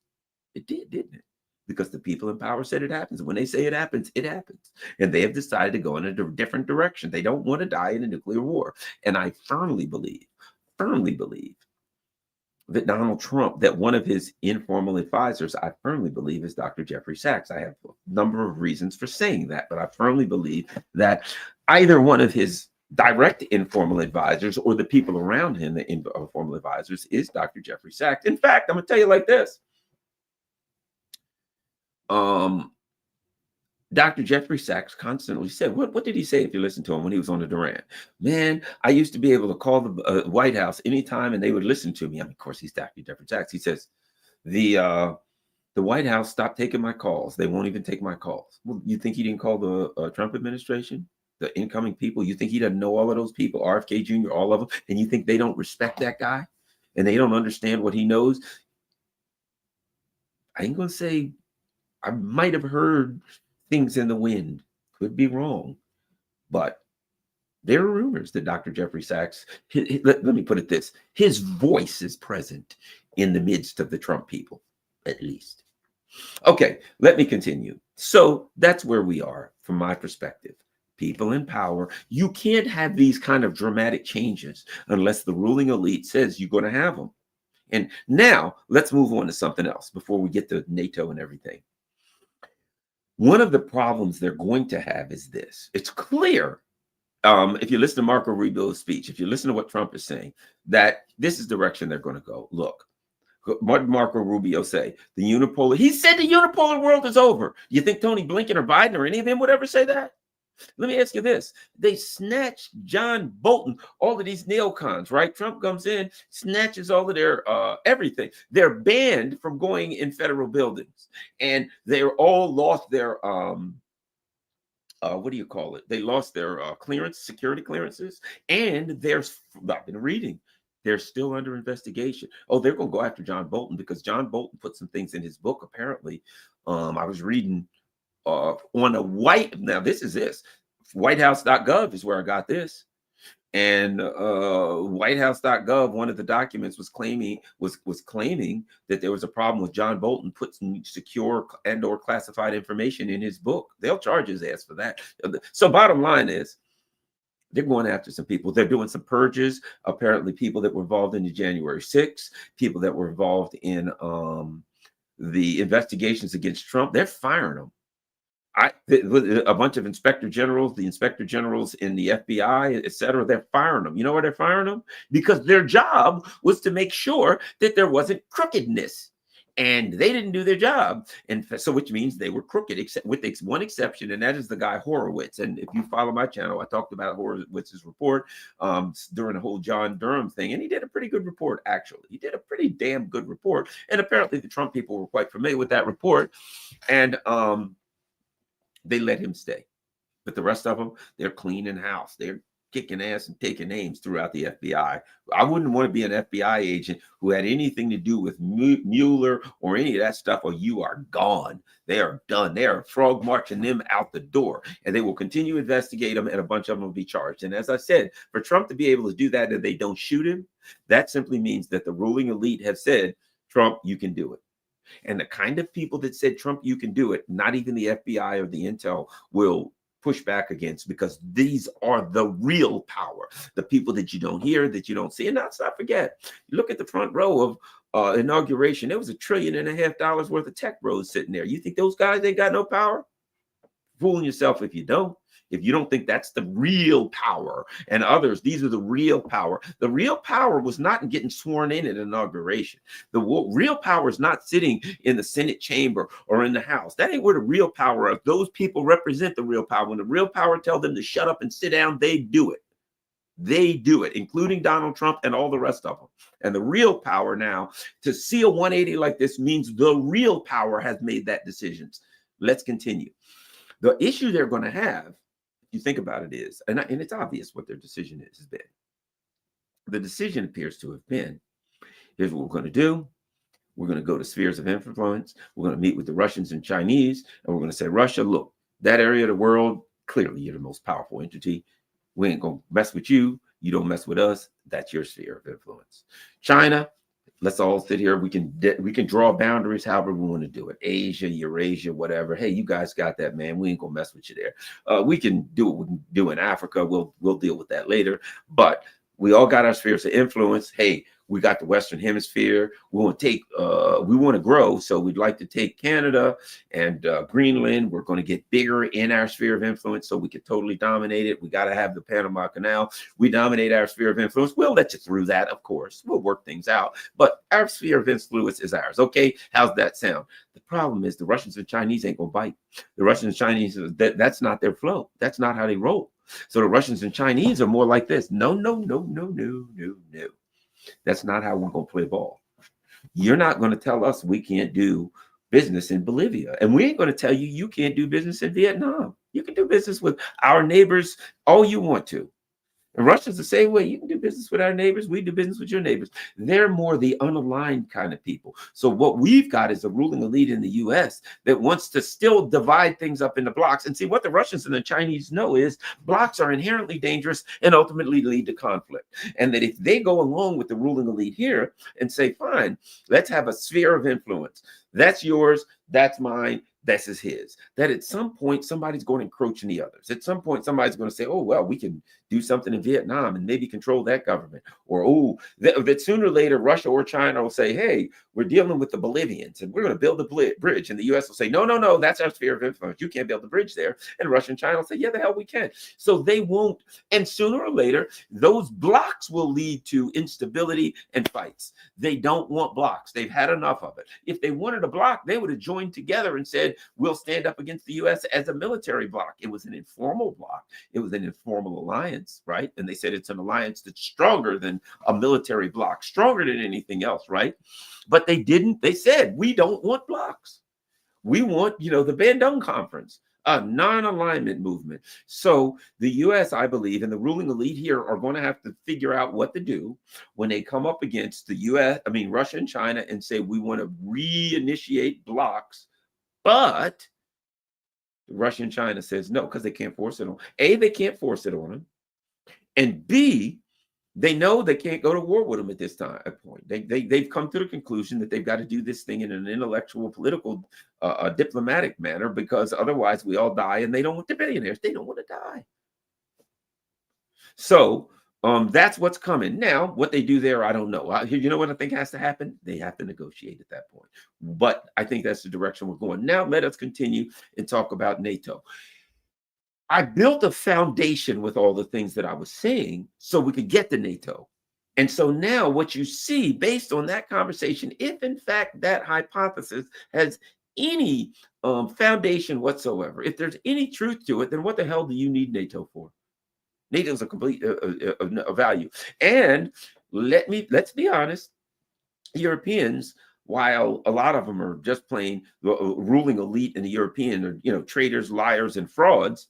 It did, didn't it? Because the people in power said it happens. When they say it happens, it happens. And they have decided to go in a different direction. They don't want to die in a nuclear war. And I firmly believe that Donald Trump, that one of his informal advisors, I firmly believe is Dr. Jeffrey Sachs. I have a number of reasons for saying that, but I firmly believe that either one of his direct informal advisors or the people around him, the informal advisors, is Dr. Jeffrey Sachs. In fact, I'm going to tell you like this. Dr. Jeffrey Sachs constantly said, what did he say if you listen to him when he was on the Duran? Man, I used to be able to call the White House anytime and they would listen to me. I mean, of course, he's Dr. Jeffrey Sachs. He says, the White House stopped taking my calls. They won't even take my calls. Well, you think he didn't call the Trump administration? the incoming people. You think he doesn't know all of those people, RFK Jr., all of them, and you think they don't respect that guy and they don't understand what he knows? I ain't gonna say I might have heard things in the wind, could be wrong, but there are rumors that Dr. Jeffrey Sachs, let me put it this, his voice is present in the midst of the Trump people, at least. Okay, let me continue. So that's where we are from my perspective. People in power, you can't have these kind of dramatic changes unless the ruling elite says you're going to have them. And now let's move on to something else before we get to NATO and everything. One of the problems they're going to have is this. It's clear, if you listen to Marco Rubio's speech, if you listen to what Trump is saying, that this is the direction they're going to go. Look, what did Marco Rubio say? The unipolar, he said the unipolar world is over. You think Tony Blinken or Biden or any of them would ever say that? Let me ask you this. They snatched John Bolton, all of these neocons, right? Trump comes in, snatches all of their everything. They're banned from going in federal buildings. And they're all lost their, what do you call it? They lost their clearance, security clearances. And there's, I've been reading, they're still under investigation. Oh, they're going to go after John Bolton because John Bolton put some things in his book, apparently. I was reading on a whitehouse.gov is where I got this. And whitehouse.gov, one of the documents was claiming that there was a problem with John Bolton putting secure and or classified information in his book. They'll charge his ass for that. So bottom line is, they're going after some people. They're doing some purges. Apparently, people that were involved in the January 6th, people that were involved in the investigations against Trump, they're firing them. A bunch of inspector generals, the inspector generals in the FBI, et cetera, they're firing them. You know why they're firing them? Because their job was to make sure that there wasn't crookedness. And they didn't do their job. And so, which means they were crooked, except with one exception, and that is the guy Horowitz. And if you follow my channel, I talked about Horowitz's report during the whole John Durham thing. And he did a pretty good report, actually. He did a pretty damn good report. And apparently the Trump people were quite familiar with that report. And they let him stay. But the rest of them, they're cleaning house. They're kicking ass and taking names throughout the FBI. I wouldn't want to be an FBI agent who had anything to do with Mueller or any of that stuff, or you are gone. They are done. They are frog marching them out the door, and they will continue to investigate them, and a bunch of them will be charged. And as I said, for Trump to be able to do that and they don't shoot him, that simply means that the ruling elite have said, Trump, you can do it. And the kind of people that said, Trump, you can do it, not even the FBI or the intel will push back against, because these are the real power, the people that you don't hear, that you don't see. And let's not forget, look at the front row of inauguration. There was $1.5 trillion worth of tech bros sitting there. You think those guys ain't got no power? Fooling yourself if you don't. If you don't think that's the real power, and others, these are the real power. The real power was not in getting sworn in at inauguration. The real power is not sitting in the Senate chamber or in the House. That ain't where the real power is. Those people represent the real power. When the real power tell them to shut up and sit down, they do it. They do it, including Donald Trump and all the rest of them. And the real power now, to see a 180 like this means the real power has made that decision. Let's continue. The issue they're going to have, you think about it, is, and it's obvious what their decision has been. The decision appears to have been, here's what we're going to do. We're going to go to spheres of influence. We're going to meet with the Russians and Chinese, and we're going to say, Russia, look, that area of the world, clearly you're the most powerful entity. We ain't going to mess with you. You don't mess with us. That's your sphere of influence. China, let's all sit here. We can draw boundaries however we want to do it. Asia, Eurasia, whatever. Hey, you guys got that, man. We ain't gonna mess with you there. We can do what we can do in Africa. We'll deal with that later. But we all got our spheres of influence. Hey, we got the Western Hemisphere. We want to grow. So we'd like to take Canada and Greenland. We're going to get bigger in our sphere of influence so we can totally dominate it. We got to have the Panama Canal. We dominate our sphere of influence. We'll let you through that, of course. We'll work things out. But our sphere of influence is ours. Okay, how's that sound? The problem is the Russians and Chinese ain't going to bite. The Russians and Chinese, that's not their flow. That's not how they roll. So the Russians and Chinese are more like this. No. That's not how we're going to play ball. You're not going to tell us we can't do business in Bolivia. And we ain't going to tell you you can't do business in Vietnam. You can do business with our neighbors all you want to. And Russia's the same way. You can do business with our neighbors. We do business with your neighbors. They're more the unaligned kind of people. So what we've got is a ruling elite in the U.S. that wants to still divide things up into blocks. And see, what the Russians and the Chinese know is blocks are inherently dangerous and ultimately lead to conflict. And that if they go along with the ruling elite here and say, fine, let's have a sphere of influence. That's yours. That's mine. This is his. That at some point, somebody's going to encroach in the others. At some point, somebody's going to say, oh, well, we can do something in Vietnam and maybe control that government. Or, oh, that sooner or later, Russia or China will say, hey, we're dealing with the Bolivians and we're going to build a bridge. And the U.S. will say, no, no, no, that's our sphere of influence. You can't build the bridge there. And Russia and China will say, yeah, the hell we can. So they won't. And sooner or later, those blocks will lead to instability and fights. They don't want blocks. They've had enough of it. If they wanted a block, they would have joined together and said, we'll stand up against the U.S. as a military bloc. It was an informal bloc. It was an informal alliance, right? And they said it's an alliance that's stronger than a military bloc, stronger than anything else, right? But they didn't. They said, we don't want blocs. We want, the Bandung Conference, a non-alignment movement. So the U.S., I believe, and the ruling elite here are going to have to figure out what to do when they come up against the U.S., Russia and China, and say, we want to reinitiate blocs. But Russia and China says no, because they can't force it on. A, they can't force it on them. And B, they know they can't go to war with them at this point. They've come to the conclusion that they've got to do this thing in an intellectual, political, diplomatic manner, because otherwise we all die, and they don't want the billionaires. They don't want to die. So that's what's coming. Now, what they do there, I don't know. You know what I think has to happen? They have to negotiate at that point. But I think that's the direction we're going. Now, let us continue and talk about NATO. I built a foundation with all the things that I was saying so we could get to NATO. And so now what you see based on that conversation, if in fact that hypothesis has any foundation whatsoever, if there's any truth to it, then what the hell do you need NATO for? NATO is a complete value. And let's be honest, Europeans, while a lot of them are just plain ruling elite in the European, or traitors, liars, and frauds,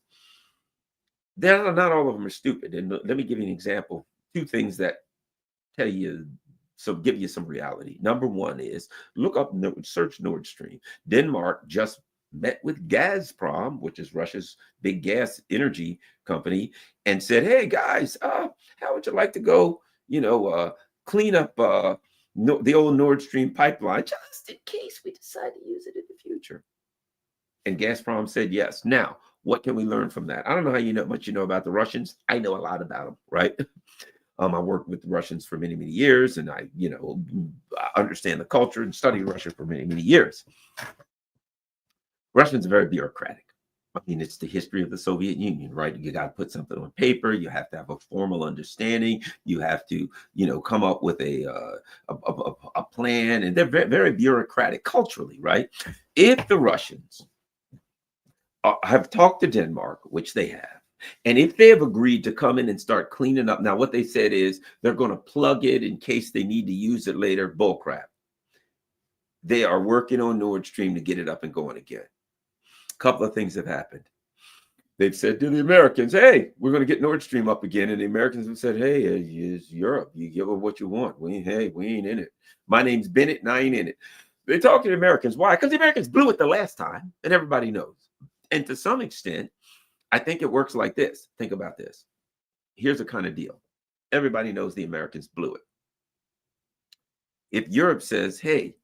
not all of them are stupid. And let me give you an example. Two things that tell you, so give you some reality. Number one is look up, search Nord Stream. Denmark just met with Gazprom, which is Russia's big gas energy company, and said, hey guys, how would you like to go, clean up the old Nord Stream pipeline, just in case we decide to use it in the future? And Gazprom said yes. Now, what can we learn from that? I don't know how much you know about the Russians. I know a lot about them, right? I worked with the Russians for many, many years, and I understand the culture and studied Russia for many, many years. Russians are very bureaucratic. It's the history of the Soviet Union, right? You got to put something on paper. You have to have a formal understanding. You have to, come up with a plan, and they're very, very bureaucratic culturally, right? If the Russians have talked to Denmark, which they have, and if they have agreed to come in and start cleaning up, now what they said is they're going to plug it in case they need to use it later. Bullcrap. They are working on Nord Stream to get it up and going again. A couple of things have happened. They've said to the Americans, hey, we're going to get Nord Stream up again. And the Americans have said, hey, it's Europe. You give them what you want. We ain't in it. My name's Bennett and I ain't in it. They talk to the Americans. Why? Because the Americans blew it the last time, and everybody knows. And to some extent, I think it works like this. Think about this. Here's the kind of deal. Everybody knows the Americans blew it. If Europe says, hey,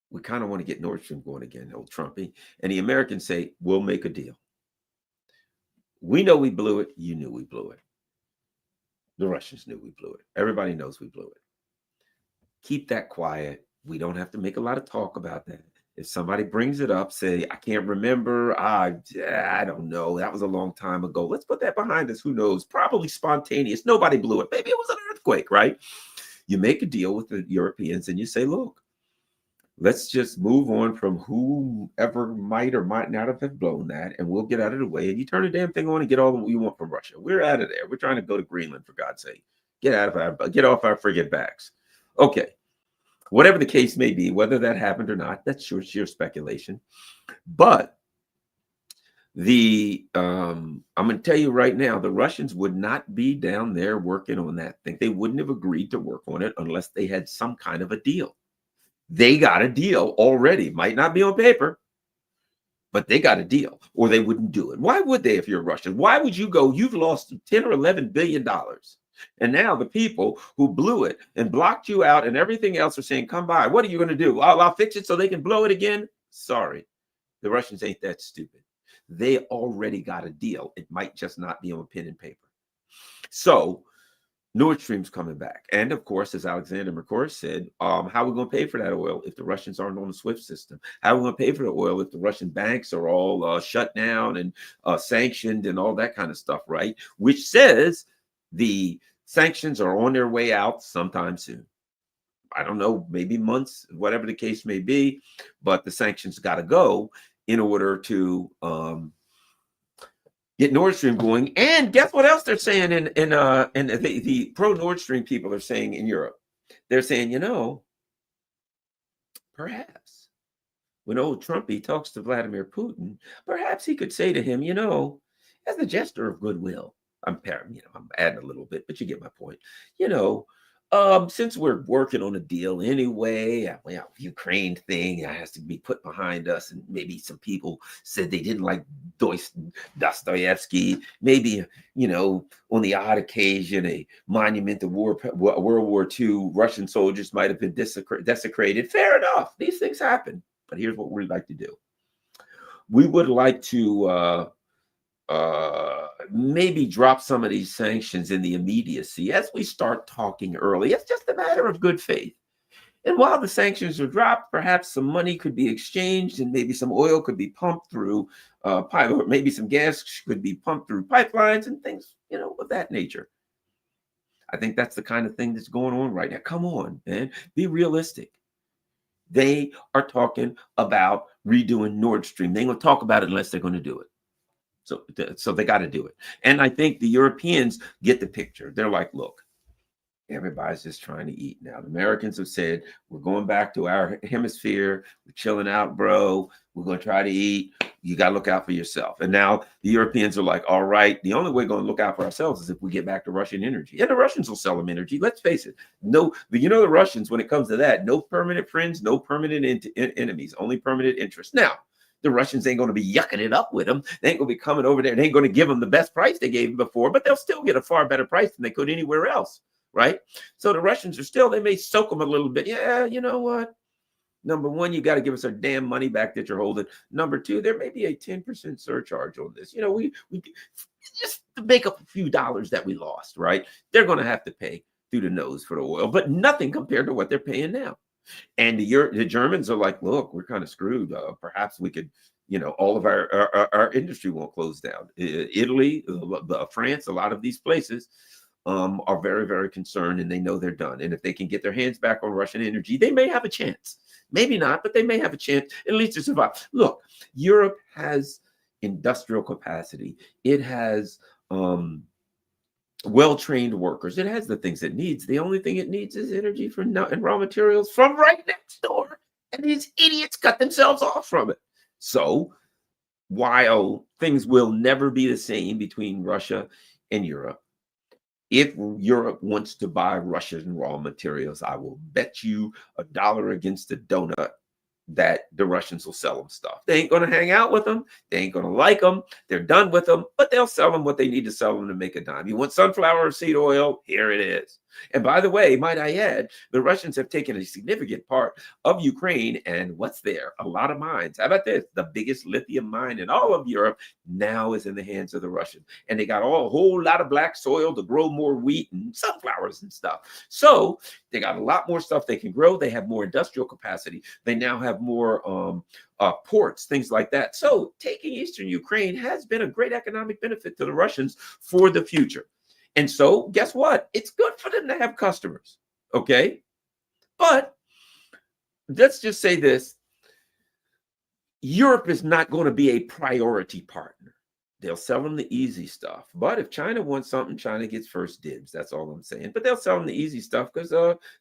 we kind of want to get Nord Stream going again, old Trumpy, and the Americans say, we'll make a deal. We know we blew it. You knew we blew it. The Russians knew we blew it. Everybody knows we blew it. Keep that quiet. We don't have to make a lot of talk about that. If somebody brings it up, say, I can't remember. I don't know. That was a long time ago. Let's put that behind us. Who knows? Probably spontaneous. Nobody blew it. Maybe it was an earthquake, right? You make a deal with the Europeans and you say, look, let's just move on from whoever might or might not have blown that, and we'll get out of the way. And you turn the damn thing on and get all that you want from Russia. We're out of there. We're trying to go to Greenland, for God's sake. Get off our friggin' backs. Okay. Whatever the case may be, whether that happened or not, that's sheer speculation. But I'm going to tell you right now, the Russians would not be down there working on that thing. They wouldn't have agreed to work on it unless they had some kind of a deal. They got a deal already. Might not be on paper, but they got a deal, or they wouldn't do it. Why would they if you're Russian? Why would you go? You've lost 10 or 11 billion dollars. And now the people who blew it and blocked you out and everything else are saying, come by. What are you going to do? I'll fix it so they can blow it again. Sorry. The Russians ain't that stupid. They already got a deal. It might just not be on pen and paper. So Nord Stream's coming back. And of course, as Alexander McCoy said, how are we going to pay for that oil if the Russians aren't on the SWIFT system? How are we going to pay for the oil if the Russian banks are all shut down and sanctioned and all that kind of stuff, right? Which says the sanctions are on their way out sometime soon. I don't know, maybe months, whatever the case may be, but the sanctions got to go in order to get Nord Stream going. And guess what else they're saying in the pro Nord Stream people are saying in Europe? They're saying, perhaps when old Trumpy talks to Vladimir Putin, perhaps he could say to him, as a gesture of goodwill, I'm adding a little bit, but you get my point. Since we're working on a deal anyway, Ukraine thing has to be put behind us, and maybe some people said they didn't like Dostoevsky. Maybe on the odd occasion, a monument to World War II, Russian soldiers might have been desecrated. Fair enough, these things happen. But here's what we'd like to do: we would like to maybe drop some of these sanctions in the immediacy as we start talking early. It's just a matter of good faith. And while the sanctions are dropped, perhaps some money could be exchanged and maybe some oil could be pumped through or maybe some gas could be pumped through pipelines and things, of that nature. I think that's the kind of thing that's going on right now. Come on, man, be realistic. They are talking about redoing Nord Stream. They ain't gonna talk about it unless they're going to do it. So they got to do it. And I think the Europeans get the picture. They're like, look, everybody's just trying to eat now. The Americans have said, we're going back to our hemisphere. We're chilling out, bro. We're going to try to eat. You got to look out for yourself. And now the Europeans are like, all right, the only way we're going to look out for ourselves is if we get back to Russian energy. And the Russians will sell them energy. Let's face it. No, but the Russians, when it comes to that, no permanent friends, no permanent enemies, only permanent interests. Now, the Russians ain't going to be yucking it up with them. They ain't going to be coming over there. They ain't going to give them the best price they gave them before, but they'll still get a far better price than they could anywhere else, right? So the Russians are still, they may soak them a little bit. Yeah, you know what? Number one, you got to give us our damn money back that you're holding. Number two, there may be a 10% surcharge on this. We just to make up a few dollars that we lost, right? They're going to have to pay through the nose for the oil, but nothing compared to what they're paying now. And the Germans are like, look, we're kind of screwed. Perhaps we could, all of our industry won't close down. Italy, France, a lot of these places are very, very concerned, and they know they're done. And if they can get their hands back on Russian energy, they may have a chance. Maybe not, but they may have a chance at least to survive. Look, Europe has industrial capacity. It has well-trained workers. It has the things it needs. The only thing it needs is energy and raw materials from right next door. And these idiots cut themselves off from it. So while things will never be the same between Russia and Europe, if Europe wants to buy Russian raw materials, I will bet you $1 against a donut that the Russians will sell them stuff. They ain't going to hang out with them. They ain't going to like them. They're done with them, but they'll sell them what they need to sell them to make a dime. You want sunflower seed oil? Here it is. And by the way, might I add, the Russians have taken a significant part of Ukraine, and what's there? A lot of mines. How about this? The biggest lithium mine in all of Europe now is in the hands of the Russians. And they got a whole lot of black soil to grow more wheat and sunflowers and stuff. So they got a lot more stuff they can grow. They have more industrial capacity. They now have more ports, things like that. So taking Eastern Ukraine has been a great economic benefit to the Russians for the future. And so guess what? It's good for them to have customers, okay? But let's just say this. Europe is not going to be a priority partner. They'll sell them the easy stuff. But if China wants something, China gets first dibs. That's all I'm saying. But they'll sell them the easy stuff because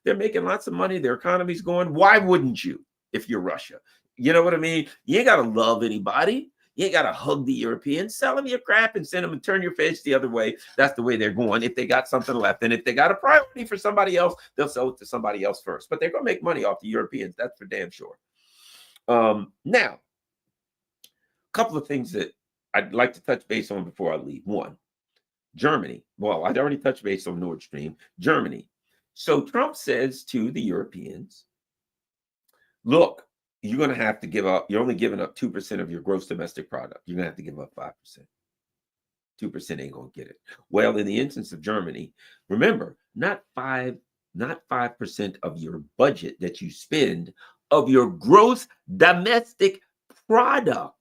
they're making lots of money. Their economy's going. Why wouldn't you if you're Russia? You know what I mean? You ain't got to love anybody. You ain't got to hug the Europeans. Sell them your crap and send them and turn your face the other way. That's the way they're going. If they got something left, and if they got a priority for somebody else, they'll sell it to somebody else first. But they're going to make money off the Europeans. That's for damn sure. Now, a couple of things that I'd like to touch base on before I leave. One, Germany. Well, I'd already touched base on Nord Stream. Germany. So Trump says to the Europeans, look, you're going to have to give up. You're only giving up 2% of your gross domestic product. You're going to have to give up 5%. 2% ain't going to get it. Well, in the instance of Germany, remember, not 5% of your budget that you spend of your gross domestic product,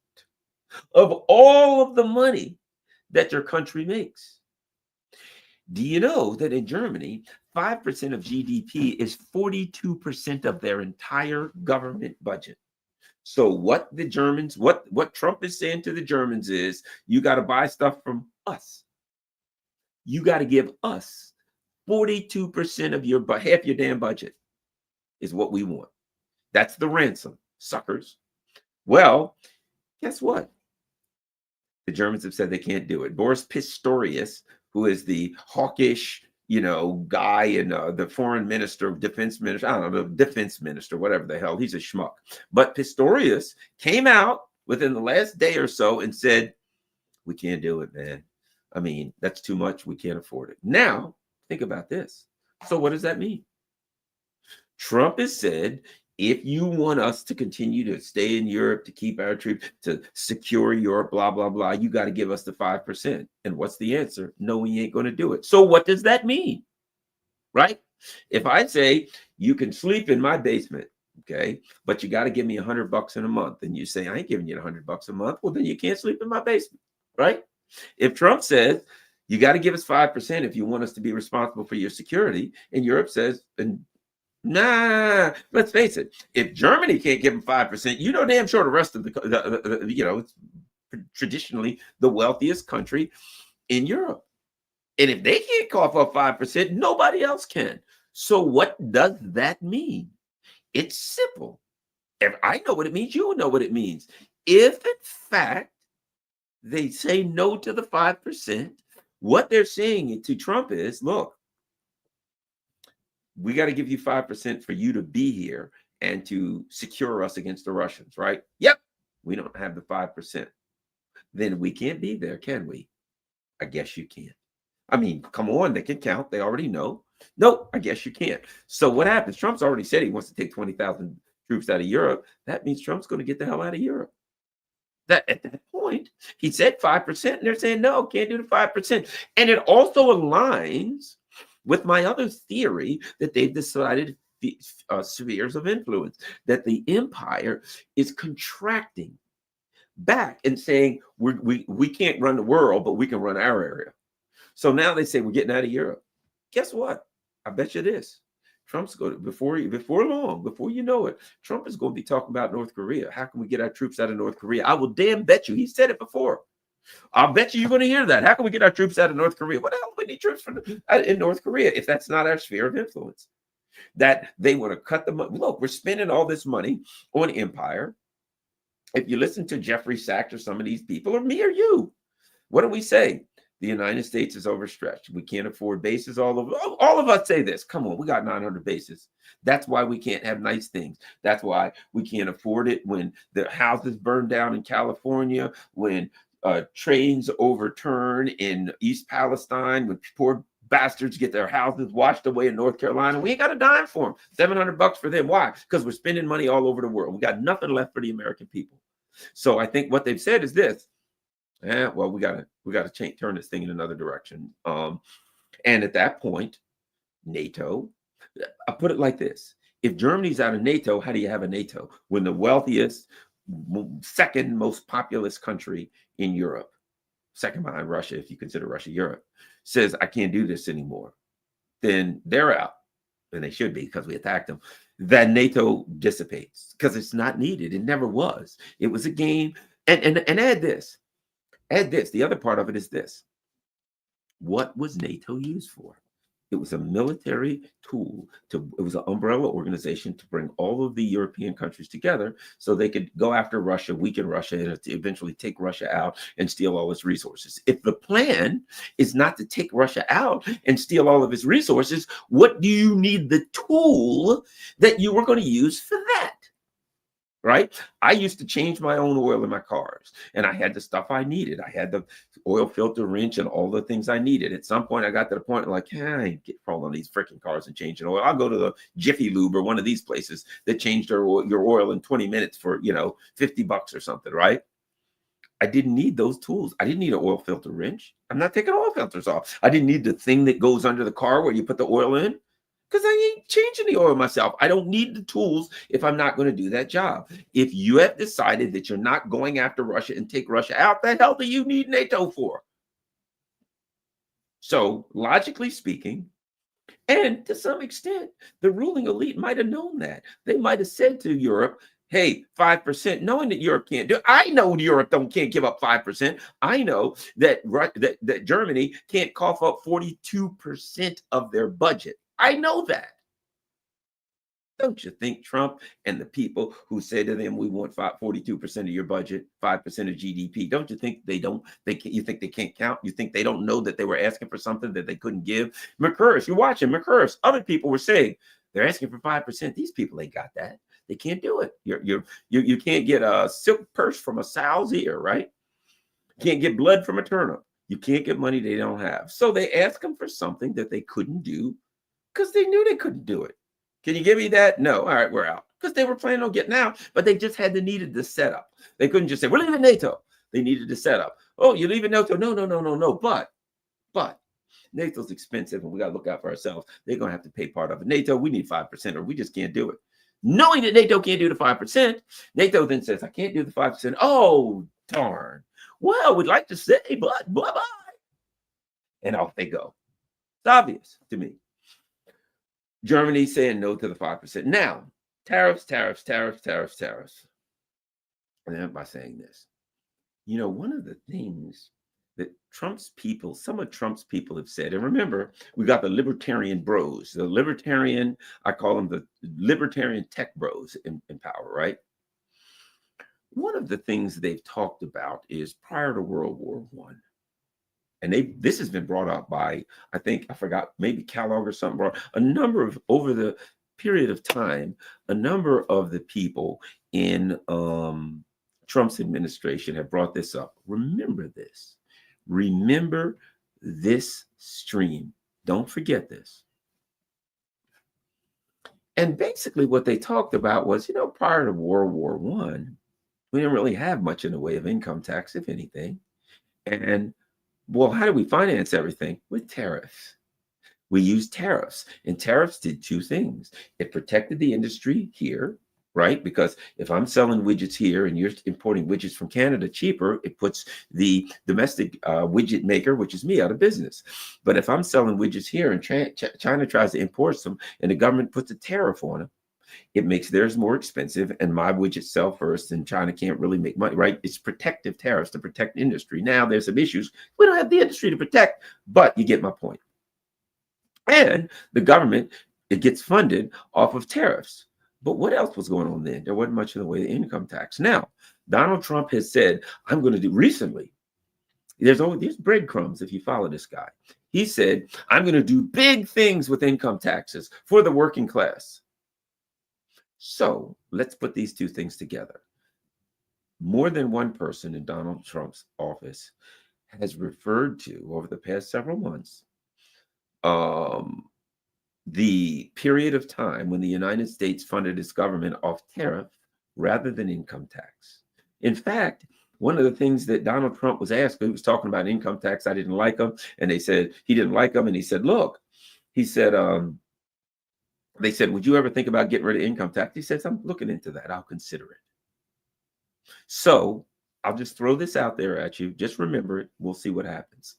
of all of the money that your country makes. Do you know that in Germany, 5% of GDP is 42% of their entire government budget? So what the Germans, what Trump is saying to the Germans is, you got to buy stuff from us. You got to give us 42% of your, half your damn budget is what we want. That's the ransom, suckers. Well, guess what? The Germans have said they can't do it. Boris Pistorius, who is the hawkish, guy and the foreign minister, defense minister, I don't know, defense minister, whatever the hell, he's a schmuck. But Pistorius came out within the last day or so and said, we can't do it, man. I mean, that's too much. We can't afford it. Now, think about this. So what does that mean? Trump has said, if you want us to continue to stay in Europe, to keep our troops, to secure Europe, blah, blah, blah, you got to give us the 5%. And what's the answer? No, we ain't going to do it. So what does that mean? Right? If I say you can sleep in my basement, okay, but you got to give me $100 in a month, and you say, I ain't giving you $100 a month, well, then you can't sleep in my basement, right? If Trump says, you got to give us 5% if you want us to be responsible for your security, and Europe says, nah, let's face it. If Germany can't give them 5%, damn sure the rest of it's traditionally the wealthiest country in Europe. And if they can't cough up 5%, nobody else can. So what does that mean? It's simple. If I know what it means, you know what it means. If in fact they say no to the 5%, what they're saying to Trump is, look, we got to give you 5% for you to be here and to secure us against the Russians, right? Yep. We don't have the 5%. Then we can't be there, can we? I guess you can't. I mean, come on, they can count. They already know. No, I guess you can't. So what happens? Trump's already said he wants to take 20,000 troops out of Europe. That means Trump's going to get the hell out of Europe. That at that point, he said 5%, and they're saying, no, can't do the 5%. And it also aligns with my other theory that they've decided spheres of influence, that the empire is contracting back and saying we can't run the world, but we can run our area. So now they say we're getting out of Europe. Guess what? I bet you this. Trump's going to, before long, before you know it, Trump is going to be talking about North Korea. How can we get our troops out of North Korea? I will damn bet you. He said it before. I'll bet you're going to hear that. How can we get our troops out of North Korea? What the hell do we need troops in North Korea if that's not our sphere of influence? That they want to cut the money. Look, we're spending all this money on empire. If you listen to Jeffrey Sachs or some of these people, or me or you, what do we say? The United States is overstretched. We can't afford bases all over. All of us say this. Come on, we got 900 bases. That's why we can't have nice things. That's why we can't afford it when the houses burn down in California, when trains overturn in East Palestine, when poor bastards get their houses washed away in North Carolina. We ain't got a dime for them. $700 for them. Why? Because we're spending money all over the world. We got nothing left for the American people. So I think what they've said is this. Well, we gotta turn this thing in another direction. And at that point, NATO, I put it like this. If Germany's out of NATO, how do you have a NATO? When the wealthiest, second most populous country in Europe, second behind Russia, if you consider Russia Europe, says, I can't do this anymore, then they're out. And they should be, because we attacked them. Then NATO dissipates because it's not needed. It never was. It was a game. And add this. The other part of it is this. What was NATO used for? It was a military tool it was an umbrella organization to bring all of the European countries together so they could go after Russia, weaken Russia, and eventually take Russia out and steal all its resources. If the plan is not to take Russia out and steal all of its resources, what do you need the tool that you were going to use for that? Right? I used to change my own oil in my cars, and I had the stuff I needed. I had the oil filter wrench and all the things I needed. At some point, I got to the point like, I ain't get crawling on these freaking cars and changing oil. I'll go to the Jiffy Lube or one of these places that changed your oil in 20 minutes for, $50 or something, right? I didn't need those tools. I didn't need an oil filter wrench. I'm not taking oil filters off. I didn't need the thing that goes under the car where you put the oil in, because I ain't changing the oil myself. I don't need the tools if I'm not going to do that job. If you have decided that you're not going after Russia and take Russia out, the hell do you need NATO for? So logically speaking, and to some extent, the ruling elite might have known that. They might have said to Europe, hey, 5%, knowing that Europe can't do it. I know Europe can't give up 5%. I know that Germany can't cough up 42% of their budget. I know that. Don't you think Trump and the people who say to them, we want 42% of your budget, 5% of GDP, don't you think you think they can't count? You think they don't know that they were asking for something that they couldn't give? McCurse, you're watching McCurse. Other people were saying they're asking for 5%. These people ain't got that. They can't do it. You can't get a silk purse from a sow's ear, right? You can't get blood from a turnip. You can't get money they don't have. So they ask them for something that they couldn't do because they knew they couldn't do it. Can you give me that? No. All right, we're out. Because they were planning on getting out, but they just needed the setup. They couldn't just say, we're leaving NATO. They needed the setup. Oh, you're leaving NATO? No. But NATO's expensive and we got to look out for ourselves. They're going to have to pay part of it. NATO, we need 5% or we just can't do it. Knowing that NATO can't do the 5%, NATO then says, I can't do the 5%. Oh, darn. Well, we'd like to say, but bye-bye. And off they go. It's obvious to me. Germany saying no to the 5%. Now, tariffs. And then by saying this, one of the things that some of Trump's people have said, and remember, we got the libertarian bros, I call them the libertarian tech bros in power, right? One of the things they've talked about is prior to World War I, and this has been brought up by, I forgot, maybe Kellogg or something, over the period of time, a number of the people in Trump's administration have brought this up. Remember this. Remember this stream. Don't forget this. And basically what they talked about was, prior to World War I, we didn't really have much in the way of income tax, if anything. And well, how do we finance everything? With tariffs. We used tariffs, and tariffs did two things. It protected the industry here, right? Because if I'm selling widgets here and you're importing widgets from Canada cheaper, it puts the domestic widget maker, which is me, out of business. But if I'm selling widgets here and China tries to import them and the government puts a tariff on them, it makes theirs more expensive and my widgets sell first and China can't really make money, right? It's protective tariffs to protect industry. Now there's some issues. We don't have the industry to protect, but you get my point. And the government, it gets funded off of tariffs. But what else was going on then? There wasn't much in the way of income tax. Now, Donald Trump has said, I'm going to do recently. There's breadcrumbs if you follow this guy. He said, I'm going to do big things with income taxes for the working class. So let's put these two things together. More than one person in Donald Trump's office has referred to, over the past several months, the period of time when the United States funded its government off tariff rather than income tax. In fact, one of the things that Donald Trump was asked, he was talking about income tax. I didn't like him. And they said he didn't like him. And he said, look, they said, would you ever think about getting rid of income tax? He says, I'm looking into that. I'll consider it. So I'll just throw this out there at you. Just remember it. We'll see what happens.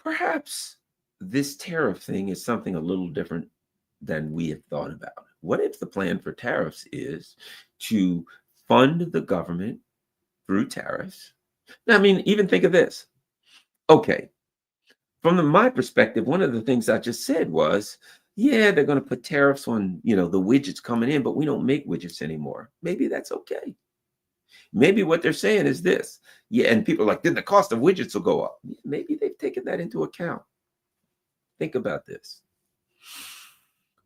Perhaps this tariff thing is something a little different than we have thought about. What if the plan for tariffs is to fund the government through tariffs? I mean, even think of this. Okay. From my perspective, one of the things I just said was, yeah, they're going to put tariffs on, the widgets coming in, but we don't make widgets anymore. Maybe that's okay. Maybe what they're saying is this. Yeah, and people are like, then the cost of widgets will go up. Yeah, maybe they've taken that into account. Think about this.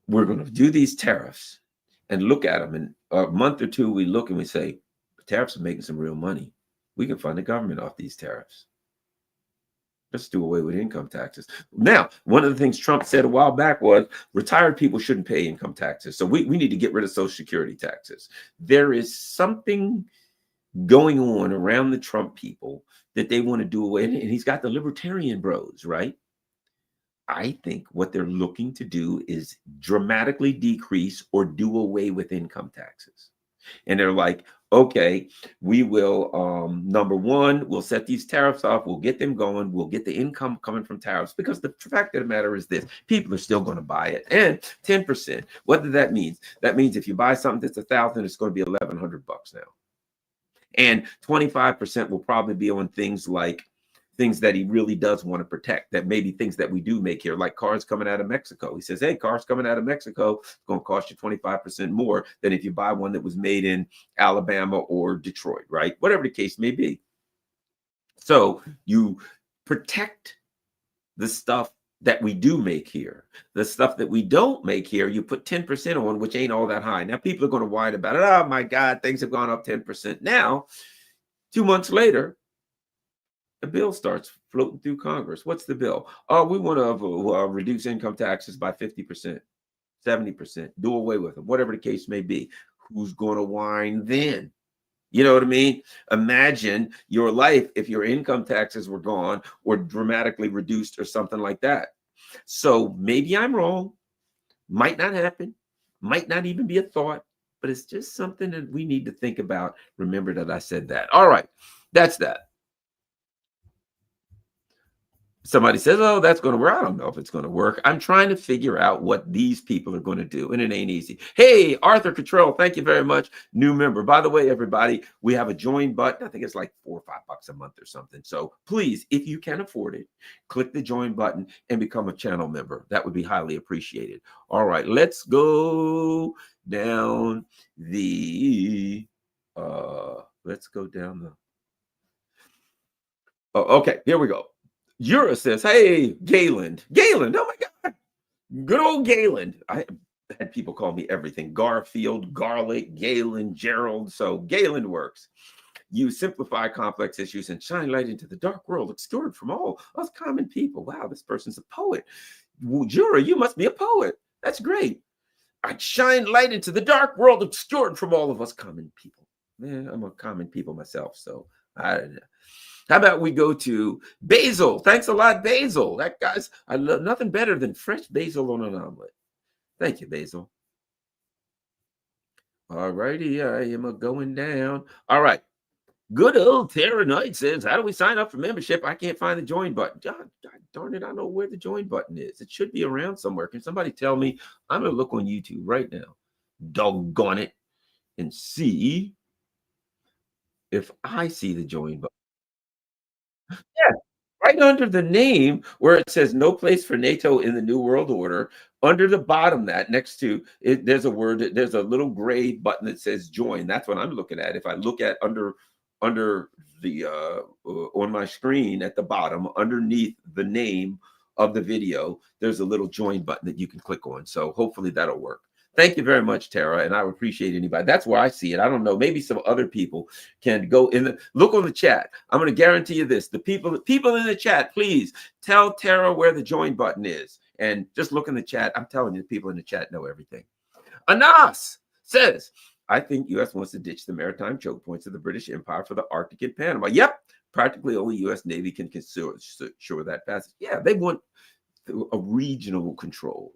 We're going to do these tariffs and look at them. In a month or two, we look and we say, tariffs are making some real money. We can fund the government off these tariffs. Let's do away with income taxes. Now, one of the things Trump said a while back was retired people shouldn't pay income taxes. So we need to get rid of Social Security taxes. There is something going on around the Trump people that they want to do away. And he's got the libertarian bros, right? I think what they're looking to do is dramatically decrease or do away with income taxes. And they're like, okay, we will, number one, we'll set these tariffs off, we'll get them going, we'll get the income coming from tariffs, because the fact of the matter is this: people are still going to buy it. And 10%, what does that mean? That means if you buy something that's $1,000, it's going to be $1,100 now. And 25% will probably be on things like things that he really does want to protect, that maybe things that we do make here, like cars coming out of Mexico. He says, hey, cars coming out of Mexico, it's going to cost you 25% more than if you buy one that was made in Alabama or Detroit, right? Whatever the case may be. So you protect the stuff that we do make here. The stuff that we don't make here, you put 10% on, which ain't all that high. Now people are going to whine about it. Oh my God, things have gone up 10%. Now, 2 months later, a bill starts floating through Congress. What's the bill? Oh, we want to reduce income taxes by 50%, 70%, do away with them, whatever the case may be. Who's going to whine then? You know what I mean? Imagine your life if your income taxes were gone or dramatically reduced or something like that. So maybe I'm wrong. Might not happen. Might not even be a thought, but it's just something that we need to think about. Remember that I said that. All right. That's that. Somebody says, oh, that's going to work. I don't know if it's going to work. I'm trying to figure out what these people are going to do, and it ain't easy. Hey, Arthur Cottrell, thank you very much. New member. By the way, everybody, we have a join button. I think it's like $4 or $5 a month or something. So please, if you can afford it, click the join button and become a channel member. That would be highly appreciated. All right, let's go down the, let's go down the, oh, okay, here we go. Yura says, hey, Gayland. Gayland, oh my God. Good old Gayland. I had people call me everything. Garfield, Garlic, Gayland, Gerald. So Gayland works. You simplify complex issues and shine light into the dark world obscured from all us common people. Wow, this person's a poet. Well, Jura, you must be a poet. That's great. I shine light into the dark world obscured from all of us common people. Man, I'm a common people myself, so I don't know. How about we go to Basil? Thanks a lot, Basil. That guy's, I love nothing better than fresh basil on an omelet. Thank you, Basil. All righty, I am going down. All right. Good old Tara Knight says, how do we sign up for membership? I can't find the join button. God darn it, I know where the join button is. It should be around somewhere. Can somebody tell me? I'm going to look on YouTube right now. Doggone it. And see if I see the join button. Yeah, right under the name where it says no place for NATO in the New World Order, under the bottom that next to it, there's a word, there's a little gray button that says join. That's what I'm looking at. If I look at under the on my screen at the bottom, underneath the name of the video, there's a little join button that you can click on. So hopefully that'll work. Thank you very much, Tara, and I appreciate anybody. That's where I see it. I don't know. Maybe some other people can go in the look on the chat. I'm going to guarantee you this: the people in the chat, please tell Tara where the join button is, and just look in the chat. I'm telling you, the people in the chat know everything. Anas says, I think U.S. wants to ditch the maritime choke points of the British Empire for the Arctic and Panama. Yep, practically only U.S. Navy can ensure that passage. Yeah, they want a regional control.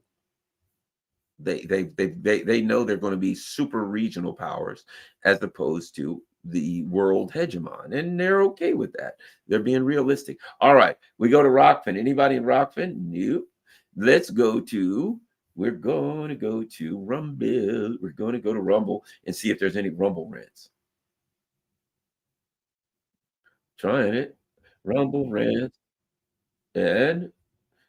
They know they're going to be super regional powers as opposed to the world hegemon, and they're okay with that. They're being realistic. All right, we go to Rockfin. Anybody in Rockfin? New. Let's go to. We're going to go to Rumble. We're going to go to Rumble and see if there's any Rumble rants. Trying it. Rumble rants. And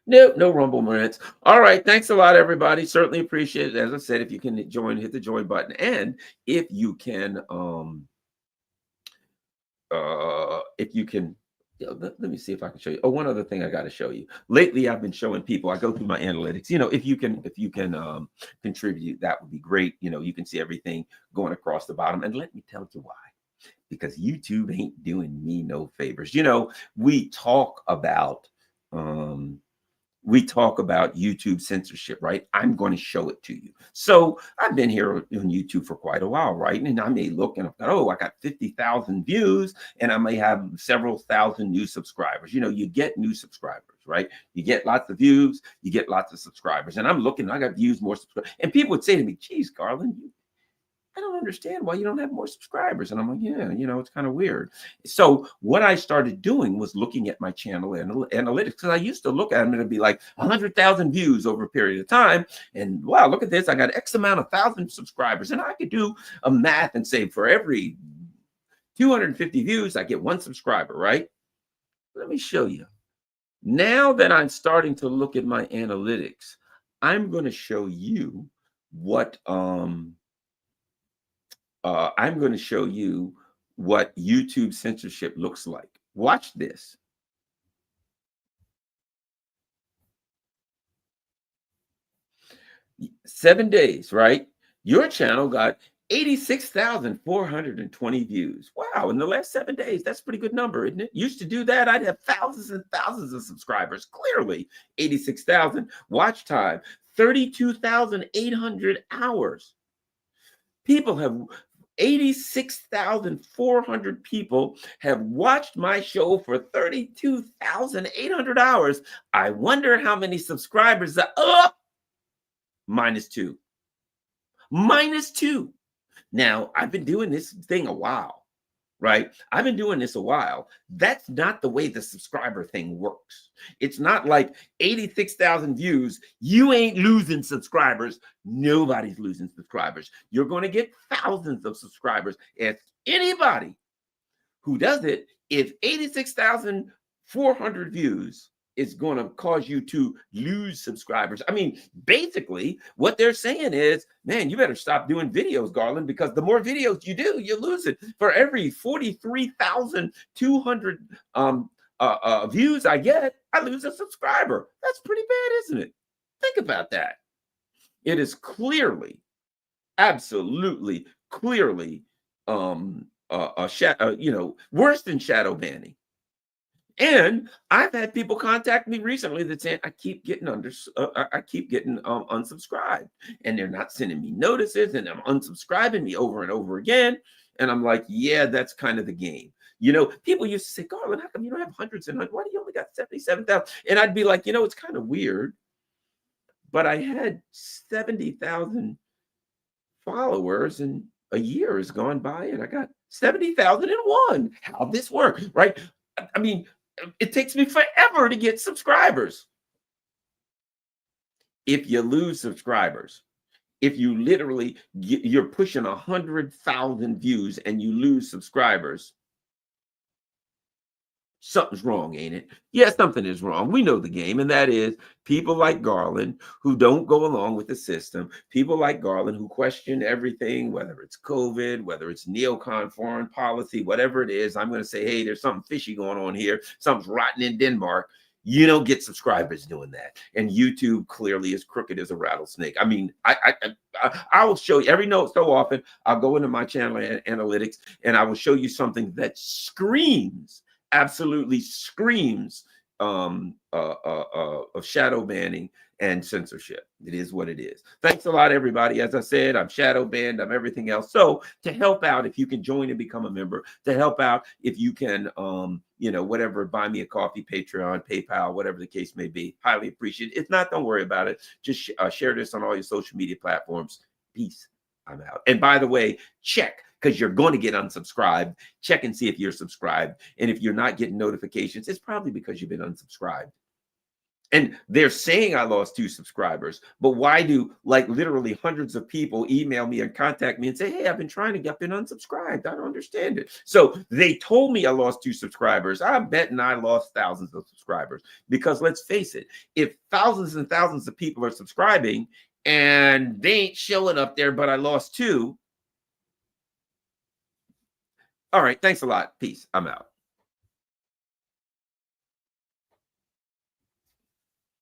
No, no rumble minutes. All right. Thanks a lot, everybody. Certainly appreciate it. As I said, if you can join, hit the join button. And if you can, let me see if I can show you. Oh, one other thing I got to show you. Lately, I've been showing people, I go through my analytics. If you can contribute, that would be great. You can see everything going across the bottom. And let me tell you why. Because YouTube ain't doing me no favors. We talk about um YouTube censorship, right? I'm going to show it to you. So I've been here on YouTube for quite a while, right? And I may look and I've got, oh, I got 50,000 views and I may have several thousand new subscribers. You get new subscribers, right? You get lots of views, you get lots of subscribers. And I'm looking, I got views, more subscribers. And people would say to me, geez, Garland, I don't understand why you don't have more subscribers. And I'm like, yeah, it's kind of weird. So what I started doing was looking at my channel analytics, because I used to look at them and it'd be like 100,000 views over a period of time. And wow, look at this. I got X amount of thousand subscribers. And I could do a math and say for every 250 views, I get one subscriber, right? Let me show you. Now that I'm starting to look at my analytics, I'm going to show you what I'm going to show you what YouTube censorship looks like. Watch this. 7 days, right? Your channel got 86,420 views. Wow, in the last 7 days, that's a pretty good number, isn't it? Used to do that, I'd have thousands and thousands of subscribers. Clearly, 86,000. Watch time, 32,800 hours. People have 86,400 people have watched my show for 32,800 hours. I wonder how many subscribers are up. -2. -2. Now, I've been doing this thing a while, right? I've been doing this a while. That's not the way the subscriber thing works. It's not like 86,000 views. You ain't losing subscribers. Nobody's losing subscribers. You're going to get thousands of subscribers. If anybody who does it, if 86,400 views is going to cause you to lose subscribers. I mean, basically, what they're saying is, man, you better stop doing videos, Garland, because the more videos you do, you lose it. For every 43,200 views I get, I lose a subscriber. That's pretty bad, isn't it? Think about that. It is clearly, absolutely, clearly, worse than shadow banning. And I've had people contact me recently that saying I keep getting unsubscribed, and they're not sending me notices, and I'm unsubscribing me over and over again. And I'm like, yeah, that's kind of the game. People used to say, Garland, how come you don't have hundreds and hundreds? Why do you only got 77,000? And I'd be like, it's kind of weird, but I had 70,000 followers, and a year has gone by, and I got 70,001. How'd this work, right? I mean, it takes me forever to get subscribers. If you lose subscribers, if you literally you're pushing 100,000 views and you lose subscribers, something's wrong, ain't it? Yeah, something is wrong. We know the game, and that is people like Garland who don't go along with the system, people like Garland who question everything, whether it's COVID, whether it's neocon foreign policy, whatever it is. I'm going to say, hey, there's something fishy going on here. Something's rotten in Denmark. You don't get subscribers doing that. And YouTube clearly is crooked as a rattlesnake. I mean, I will show you every note so often. I'll go into my channel analytics and I will show you something that absolutely screams of shadow banning and censorship. It is what it is. Thanks a lot, everybody. As I said, I'm shadow banned. I'm everything else. So to help out, if you can join and become a member, to help out, if you can, whatever, buy me a coffee, Patreon, PayPal, whatever the case may be, highly appreciate it. If not, don't worry about it. Just share this on all your social media platforms. Peace. I'm out. And by the way, check, because you're going to get unsubscribed. Check and see if you're subscribed. And if you're not getting notifications, it's probably because you've been unsubscribed. And they're saying I lost 2 subscribers, but why do like literally hundreds of people email me and contact me and say, hey, I've been trying to get been unsubscribed. I don't understand it. So they told me I lost 2 subscribers. I'm betting I lost thousands of subscribers, because let's face it, if thousands and thousands of people are subscribing and they ain't showing up there, but I lost 2. All right. Thanks a lot. Peace. I'm out.